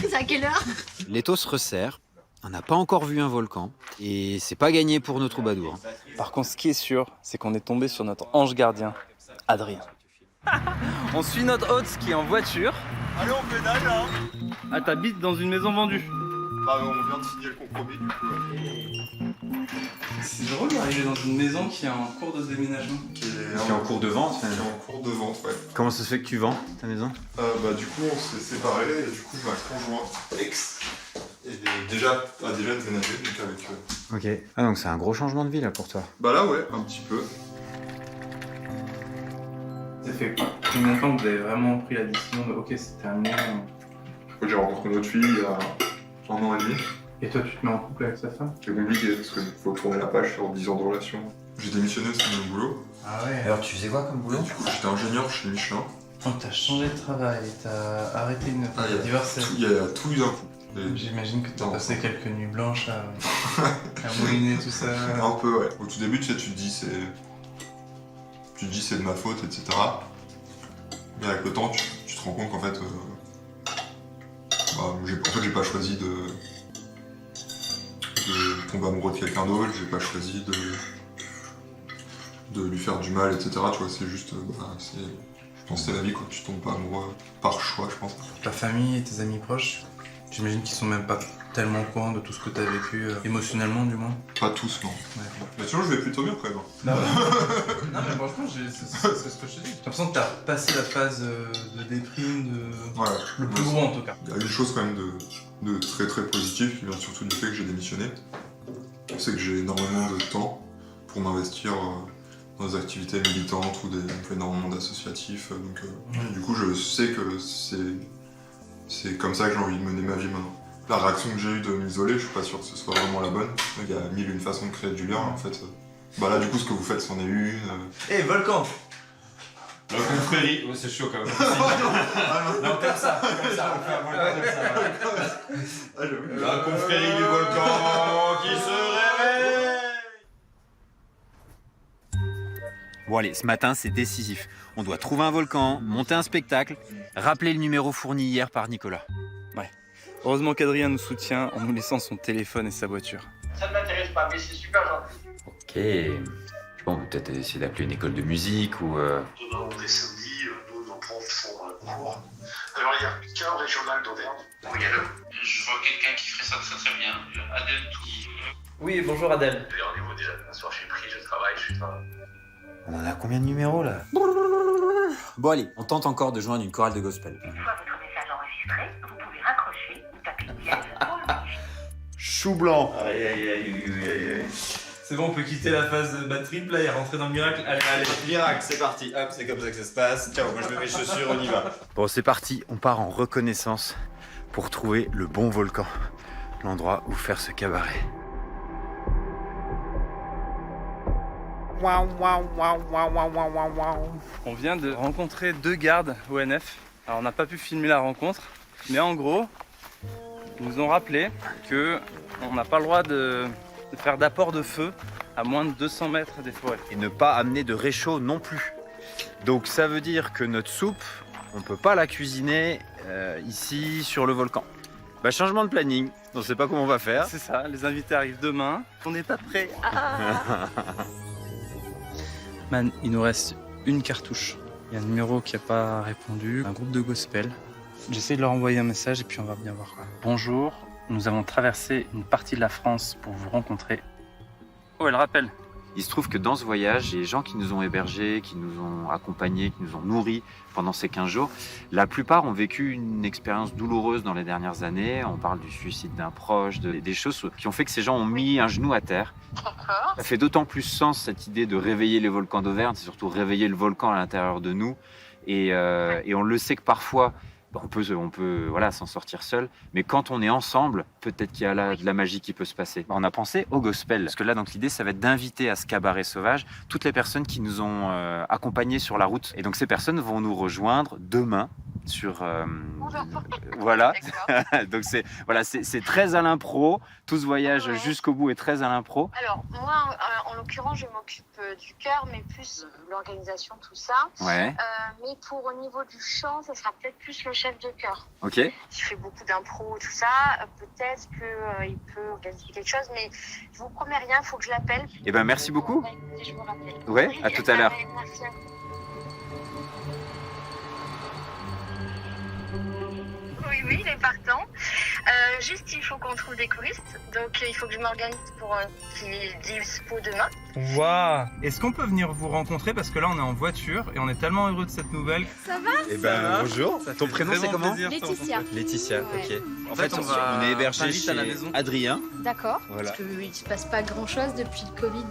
C'est à quelle heure? L'étau se resserre. On n'a pas encore vu un volcan. Et c'est pas gagné pour nos troubadours. Par contre, ce qui est sûr, c'est qu'on est tombé sur notre ange gardien, Adrien. On suit notre hôte qui est en voiture. Allez, on pédale là. Ah, t'habites dans une maison vendue? Bah, on vient de signer le compromis du coup. C'est drôle d'arriver dans une maison qui est en cours de déménagement. Qui est en cours de vente. Qui est en cours de vente, ouais. Comment ça se fait que tu vends ta maison? Bah du coup on s'est séparés et du coup ma conjointe ex est déjà déménagé donc avec Ok. Ah donc c'est un gros changement de vie là pour toi. Bah là ouais, un petit peu. Ça fait combien de temps que vous avez vraiment pris la décision de ok c'est terminé? Je crois que j'ai rencontré notre fille il y a 1 an et demi. Et toi tu te mets en couple avec sa femme? C'est compliqué parce qu'il faut tourner la page sur 10 ans de relation. J'ai démissionné de mon boulot. Ah ouais. Alors tu faisais quoi comme boulot? Du coup j'étais ingénieur chez Michelin. Donc t'as changé de travail, t'as arrêté une... Il divorcé. y a tout eu d'un coup. J'imagine que t'as passé quelques nuits blanches à mouliner tout ça. Un peu ouais. Au tout début tu sais tu te dis c'est de ma faute etc. Mais avec le temps tu te rends compte qu'en fait j'ai pas choisi de tomber amoureux de quelqu'un d'autre, j'ai pas choisi de lui faire du mal etc. Tu vois c'est juste je pense que c'est la vie quoi, tu tombes pas amoureux par choix je pense. Ta famille et tes amis proches, j'imagine qu'ils sont même pas tellement au courant de tout ce que t'as vécu, émotionnellement du moins? Pas tous non. Ouais. Mais sinon je vais plutôt bien quand même. Non, non mais franchement c'est ce que je te dis. J'ai l'impression que t'as passé la phase de déprime, le plus gros en tout cas. Il y a une chose quand même de très très positive qui vient surtout du fait que j'ai démissionné. C'est que j'ai énormément de temps pour m'investir dans des activités militantes ou énormément d'associatifs. Donc du coup je sais que c'est comme ça que j'ai envie de mener ma vie maintenant. La réaction que j'ai eue de m'isoler, je suis pas sûr que ce soit vraiment la bonne. Il y a 1001 façons de créer du lien en fait. Bah là du coup ce que vous faites c'en est une. Hé Volcan! La confrérie. C'est chaud quand même. Non, comme ça, on fait un volcan comme ça. La confrérie du volcan qui se réveille. Bon allez, ce matin c'est décisif. On doit trouver un volcan, monter un spectacle, rappeler le numéro fourni hier par Nicolas. Ouais. Heureusement qu'Adrien nous soutient en nous laissant son téléphone et sa voiture. Ça ne m'intéresse pas, mais c'est super gentil. Ok. Bon, peut-être essayer d'appeler une école de musique ou... Demain, on est samedi, nous, nos profs font cours. Alors, il y a qu'un régional d'Auvergne. Oui, allô? Je vois quelqu'un qui ferait ça très très bien. Adèle qui... Oui, bonjour Adèle. J'ai rendez-vous déjà demain soir, je suis pris, je travaille, je suis pas... On en a combien de numéros là? Bon allez, on tente encore de joindre une chorale de gospel. Une fois votre message enregistré, vous pouvez raccrocher ou taper dièse pour le Chou blanc. Aïe aïe aïe aïe aïe. C'est bon, on peut quitter la phase bad trip là et rentrer dans le miracle. Allez, miracle, c'est parti. Hop, c'est comme ça que ça se passe. Tiens, moi je mets mes chaussures, on y va. Bon, c'est parti, on part en reconnaissance pour trouver le bon volcan, l'endroit où faire ce cabaret. On vient de rencontrer 2 gardes ONF. Alors on n'a pas pu filmer la rencontre, mais en gros, ils nous ont rappelé qu'on n'a pas le droit de faire d'apport de feu à moins de 200 mètres des forêts. Et ne pas amener de réchaud non plus. Donc ça veut dire que notre soupe, on ne peut pas la cuisiner ici sur le volcan. Bah, changement de planning, on ne sait pas comment on va faire. C'est ça, les invités arrivent demain. On n'est pas prêts. Man, il nous reste une cartouche. Il y a un numéro qui n'a pas répondu, un groupe de gospel. J'essaie de leur envoyer un message et puis on va bien voir quoi. Bonjour, nous avons traversé une partie de la France pour vous rencontrer. Oh, elle rappelle. Il se trouve que dans ce voyage, les gens qui nous ont hébergés, qui nous ont accompagnés, qui nous ont nourris pendant ces 15 jours, la plupart ont vécu une expérience douloureuse dans les dernières années. On parle du suicide d'un proche, des choses qui ont fait que ces gens ont mis un genou à terre. Ça fait d'autant plus sens cette idée de réveiller les volcans d'Auvergne, c'est surtout réveiller le volcan à l'intérieur de nous. Et on le sait que parfois, on peut voilà, s'en sortir seul, mais quand on est ensemble, peut-être qu'il y a de la magie qui peut se passer. On a pensé au gospel, parce que là, donc l'idée, ça va être d'inviter à ce cabaret sauvage toutes les personnes qui nous ont accompagnés sur la route. Et donc ces personnes vont nous rejoindre demain sur voilà. Donc c'est très à l'impro. Tout ce voyage jusqu'au bout est très à l'impro. Alors moi, en l'occurrence, je m'occupe du chœur, mais plus l'organisation, tout ça. Ouais. Mais pour au niveau du chant, ça sera peut-être plus le chef de chœur. Ok. Qui fait beaucoup d'impro, tout ça. Peut-être qu'il peut organiser quelque chose, mais je vous promets rien, il faut que je l'appelle. Eh ben merci beaucoup. Je vous rappelle. Ouais, à tout à l'heure. Merci à vous. Oui, il est partant. Juste, il faut qu'on trouve des choristes. Donc, il faut que je m'organise pour qu'il est dispo demain. Waouh! Est-ce qu'on peut venir vous rencontrer? Parce que là, on est en voiture et on est tellement heureux de cette nouvelle. Ça va? Eh ben bonjour. Ton prénom c'est comment? Laetitia. Laetitia, Ouais. ok. En fait, on est hébergé chez à la maison. Adrien. D'accord. Voilà. Parce qu'il ne se passe pas grand-chose depuis le Covid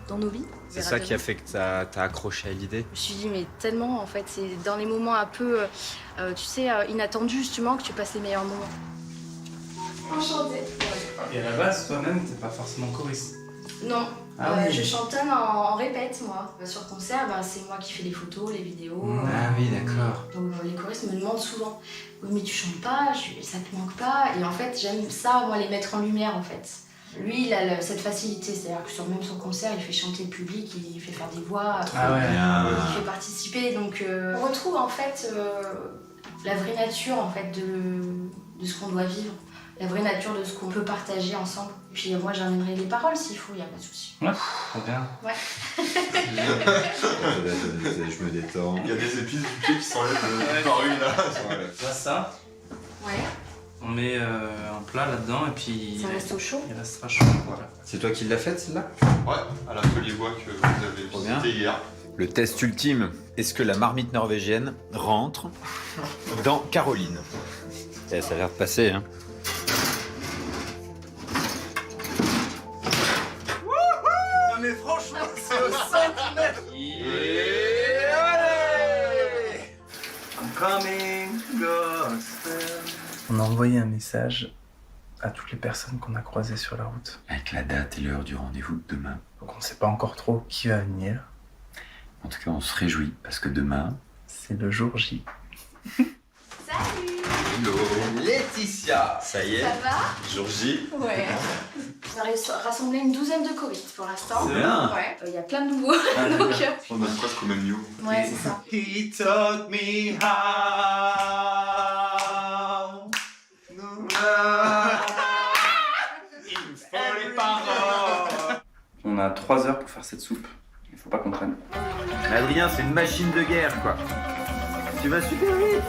dans nos vies. C'est ça qui a fait que t'as accroché à l'idée. Je me suis dit, mais tellement, en fait, c'est dans les moments un peu, tu sais, inattendus, justement, que tu passes les meilleurs moments. Enchantée. Et à la base, toi-même, t'es pas forcément choriste. Non, Ah oui. je chantonne en répète, moi. Sur concert, c'est moi qui fais les photos, les vidéos. Ah oui, d'accord. Donc les choristes me demandent souvent, oui, mais tu chantes pas, ça te manque pas. Et en fait, j'aime ça, moi, les mettre en lumière, en fait. Lui, il a cette facilité, c'est-à-dire que sur même son concert, il fait chanter le public, il fait faire des voix, il fait participer. Donc on retrouve en fait la vraie nature en fait de ce qu'on doit vivre, la vraie nature de ce qu'on peut partager ensemble. Et puis moi, j'amènerai les paroles s'il faut, il n'y a pas de souci. Ouais, très bien. Ouais. Je me détends. Il y a des épices du pied qui s'enlèvent par une là. Là, ça. Ouais. On met un plat là-dedans et puis Ça reste au chaud. Il restera chaud. Voilà. C'est toi qui l'as faite celle-là? Ouais, à l'atelier bois que vous avez visité hier. Le test ultime, est-ce que la marmite norvégienne rentre dans Caroline? Ça a l'air de passer, hein. Non mais franchement, c'est au centimètre. I'm coming, gospel. On a envoyé un message à toutes les personnes qu'on a croisées sur la route. Avec la date et l'heure du rendez-vous de demain. Donc on ne sait pas encore trop qui va venir. En tout cas, on se réjouit parce que demain, c'est le jour J. Salut! Hello, Laetitia. Ça y est, Ça va? jour J. Ouais. On a rassemblé une douzaine de choristes pour l'instant. C'est bien. Ouais. Il y a plein de nouveaux. Ah, Donc, on a presque au même niveau. ouais, c'est ça. He taught me how. On a 3 heures pour faire cette soupe. Il faut pas qu'on traîne. Mais Adrien, c'est une machine de guerre, quoi. Tu vas super vite.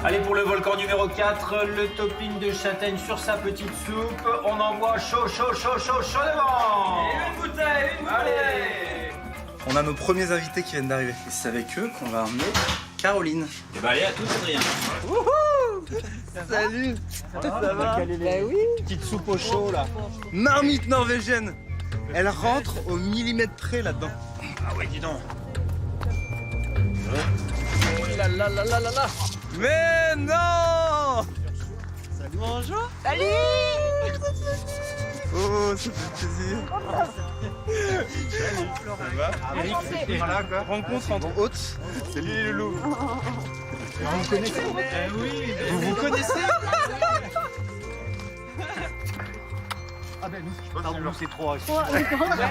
Allez, pour le volcan numéro 4, le topping de châtaigne sur sa petite soupe. On envoie chaud devant. Et une bouteille, Allez. On a nos premiers invités qui viennent d'arriver. Et c'est avec eux qu'on va emmener Caroline. Et bah allez, à tous, Adrien. Salut. Ça va? oui. Petite soupe au chaud là. Marmite norvégienne. Elle rentre au millimètre près là-dedans. Ah ouais, dis donc. Oh là là là là là là. Mais non! Salut. Bonjour. Salut. Oh, ça fait plaisir. Salut. Ça va? Eric, c'est voilà quoi. Rencontre entre hôtes. Salut les loulous. Vous me connaissez? Oui. Vous connaissez? Ah ben nous, pardon, c'est trop.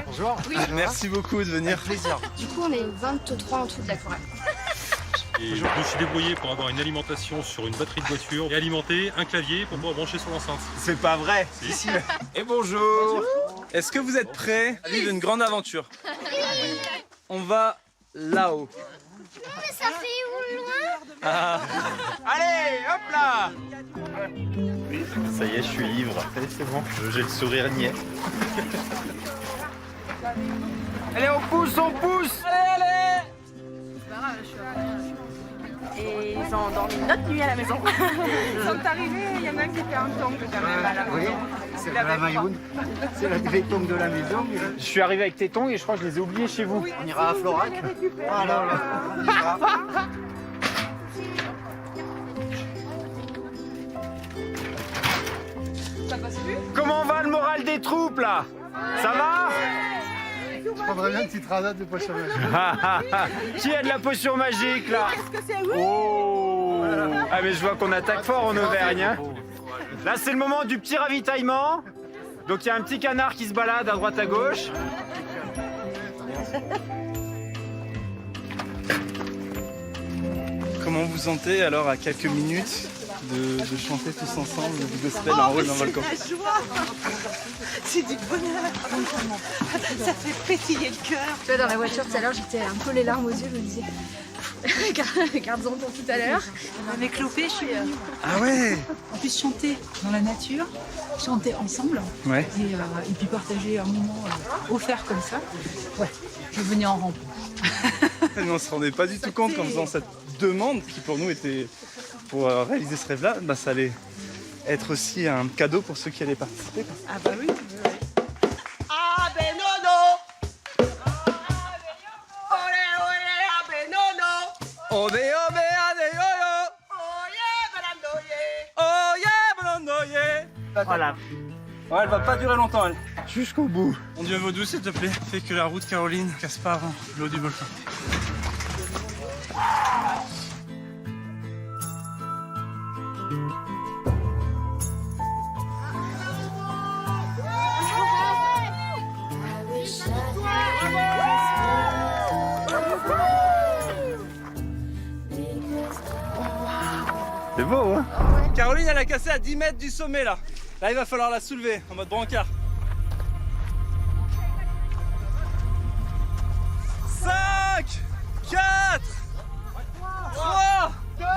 Bonjour. Merci beaucoup de venir. Plaisir. Du coup, on est 23 en tout de la forêt. Et je me suis débrouillé pour avoir une alimentation sur une batterie de voiture et alimenter un clavier pour pouvoir brancher sur l'enceinte. C'est pas vrai. Si. Et bonjour. Est-ce que vous êtes prêts à vivre une grande aventure? On va là-haut. Mais ça fait où loin? Ah. Allez, hop là. Ça y est, je suis ivre. Allez, c'est bon. J'ai le sourire niais. Allez, on pousse, on pousse. Allez, allez. Et ils ont dormi une autre nuit à la maison. Ils sont arrivés, il y en a un qui était en tongue quand même à la maison. Oui, c'est la mailloune. C'est la téton de la maison. Je suis arrivé avec tes tongs et je crois que je les ai oubliés chez vous. On ira à Florac. Voilà, on ira. Ça passe plus? Comment va le moral des troupes là? Ça va? Je prendrais bien une petite radade de potion magique. Qui a de la potion magique là? Qu'est-ce que c'est? Oui. Oh. Ah mais je vois qu'on attaque fort en Auvergne. Hein. Là c'est le moment du petit ravitaillement. Donc il y a un petit canard qui se balade à droite à gauche. Comment vous sentez alors à quelques minutes de chanter tous ensemble du gospel en haut d'un volcan? C'est de la joie. C'est du bonheur. Ça fait pétiller le cœur. Tu vois, dans la voiture tout à l'heure, j'étais un peu les larmes aux yeux, je me disais. Garde-en pour tout à l'heure. Avec Lopé, je suis venue. Ah ouais. On puisse chanter dans la nature, chanter ensemble. Ouais. Et puis partager un moment offert comme ça. Ouais, je venais en rampe. Mais on se rendait pas du tout compte qu'en faisant cette demande qui pour nous était pour réaliser ce rêve-là, bah, ça allait être aussi un cadeau pour ceux qui allaient participer. Quoi. Ah bah oui. Ah ben non. Olé olé ah ben non. Obe obe ade yo yo. Oh yeah Blandoye. Voilà. Ouais, elle va pas durer longtemps elle. Jusqu'au bout. Mon dieu vaudou s'il te plaît, fais que la route Caroline casse pas avant l'eau du volcan. C'est beau, hein? Caroline, elle a cassé à 10 mètres du sommet là. Là, il va falloir la soulever en mode brancard. 5, 4, 3, 2, 1.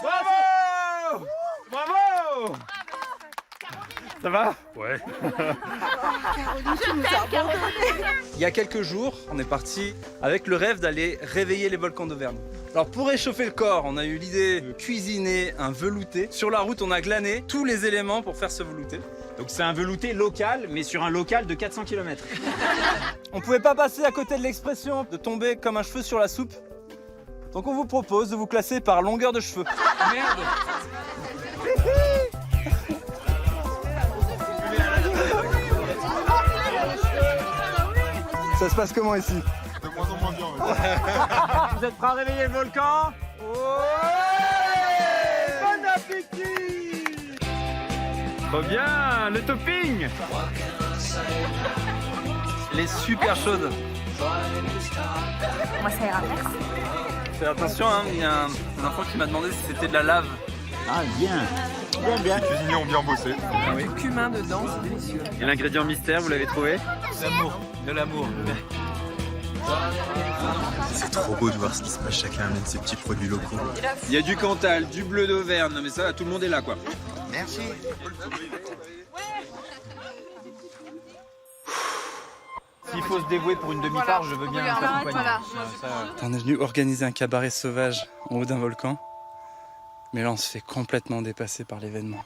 Bravo! Bravo! Ça va? Ouais. Il y a quelques jours, on est parti avec le rêve d'aller réveiller les volcans d'Auvergne. Alors pour réchauffer le corps, on a eu l'idée de cuisiner un velouté. Sur la route, on a glané tous les éléments pour faire ce velouté. Donc c'est un velouté local, mais sur un local de 400 km. On pouvait pas passer à côté de l'expression de tomber comme un cheveu sur la soupe. Donc on vous propose de vous classer par longueur de cheveux. Merde! Ça se passe comment ici? De moins en moins bien. Vous êtes prêts à réveiller le volcan? Bon appétit! Trop bien, le topping! Elle est super chaude. Moi, ça ira, merci. Fais attention, hein, il y a un enfant qui m'a demandé si c'était de la lave. Ah, bien! Bien, bien. Les cuisiniers ont bien bossé. Oui. Cumin dedans, c'est délicieux. Et l'ingrédient mystère, vous l'avez trouvé? L'amour, de l'amour. C'est trop beau de voir ce qui se passe, chacun amène ses petits produits locaux. Il y a du Cantal, du bleu d'Auvergne, mais ça, tout le monde est là, quoi. Merci. Si s'il faut se dévouer pour une demi-part, je veux bien t'accompagner. Voilà. On est venu organiser un cabaret sauvage en haut d'un volcan. Mais là, on se fait complètement dépasser par l'événement.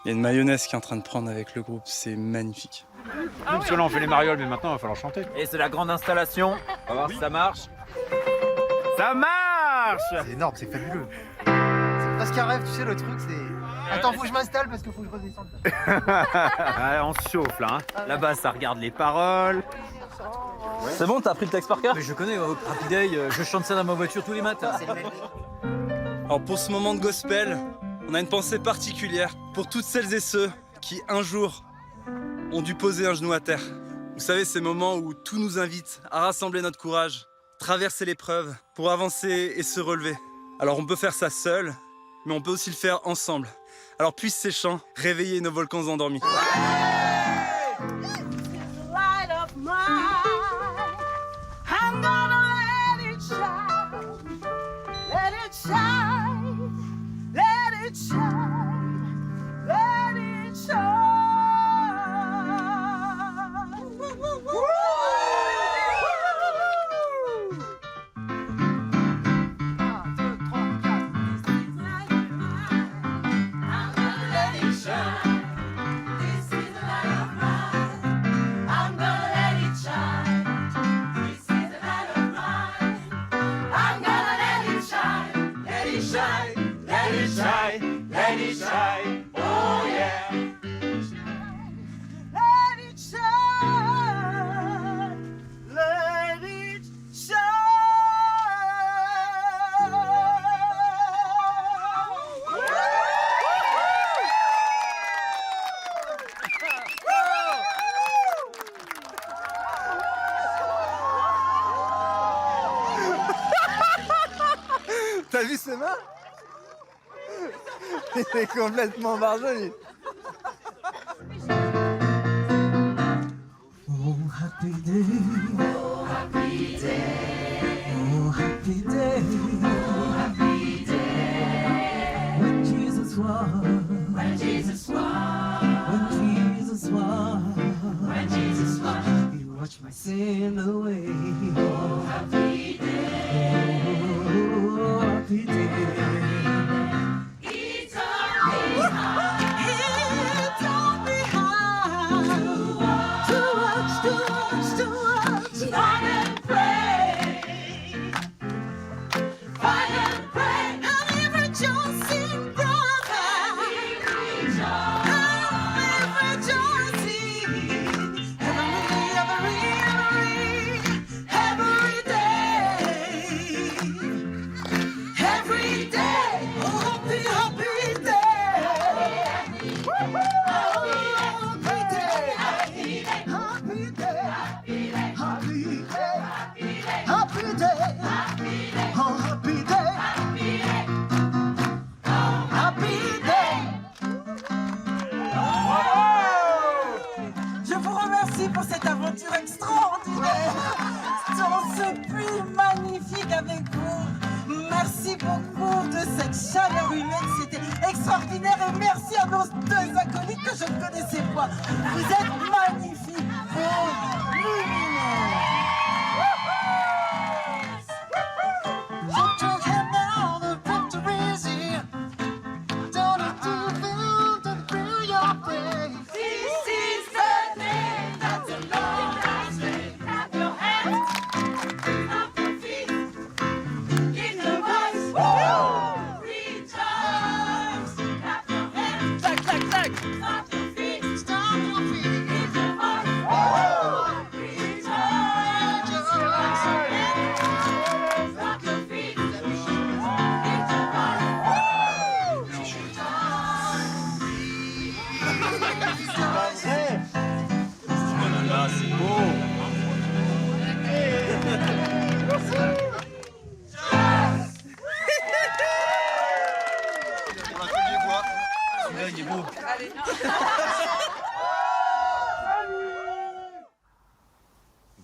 Il y a une mayonnaise qui est en train de prendre avec le groupe, c'est magnifique. Parce que là, on fait les marioles, mais maintenant, il va falloir chanter. Et c'est la grande installation. On va voir si ça marche. Ça marche! C'est énorme, c'est fabuleux. C'est presque un rêve, tu sais, le truc, c'est... Attends, faut que je m'installe parce qu'il faut que je redescende. Allez, on se chauffe là. Là-bas, ça regarde les paroles. C'est bon, t'as appris le texte par cœur? Mais je connais, Happy Day, je chante ça dans ma voiture tous les matins. Alors pour ce moment de gospel, on a une pensée particulière pour toutes celles et ceux qui, un jour, ont dû poser un genou à terre. Vous savez, ces moments où tout nous invite à rassembler notre courage, traverser l'épreuve pour avancer et se relever. Alors on peut faire ça seul, mais on peut aussi le faire ensemble. Alors puissent ces chants réveiller nos volcans endormis. T'as vu ses mains? Il est complètement barjoli. Oh happy day, oh happy day, oh happy day, oh happy day. When Jesus was, when Jesus was, when Jesus was, when Jesus was. He washed my sin away. Oh happy day, oh happy day. He taught me how. Je vous remercie pour cette aventure extraordinaire dans ce puits magnifique avec vous. Merci beaucoup de cette chaleur humaine, c'était extraordinaire et merci à nos deux acolytes que je ne connaissais pas. Vous êtes magnifiques, beaux, lumineux.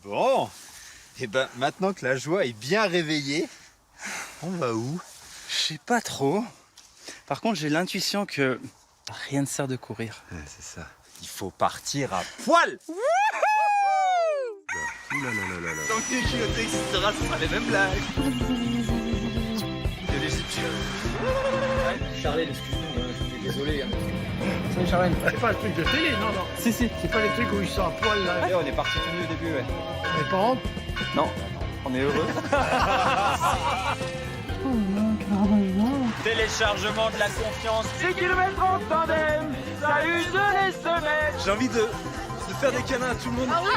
Bon, et ben maintenant que la joie est bien réveillée, on va où? Je sais pas trop. Par contre, j'ai l'intuition que rien ne sert de courir. Ouais, c'est ça. Il faut partir à poil. Ouh là là là là là. Tant que les culottés existera, ce sera les mêmes blagues. Il y a des Charlie, excuse-moi, je suis désolé. Salut Charlène. C'est pas le truc de télé, non, non. Si, si. C'est pas les trucs où ils sont à poil là. Et on est parti tout nu au début, ouais. Les parents? Non, on est heureux. Téléchargement de la confiance. 6 km en tandem, ça use les semelles. J'ai envie de faire des câlins à tout le monde. Ah oui.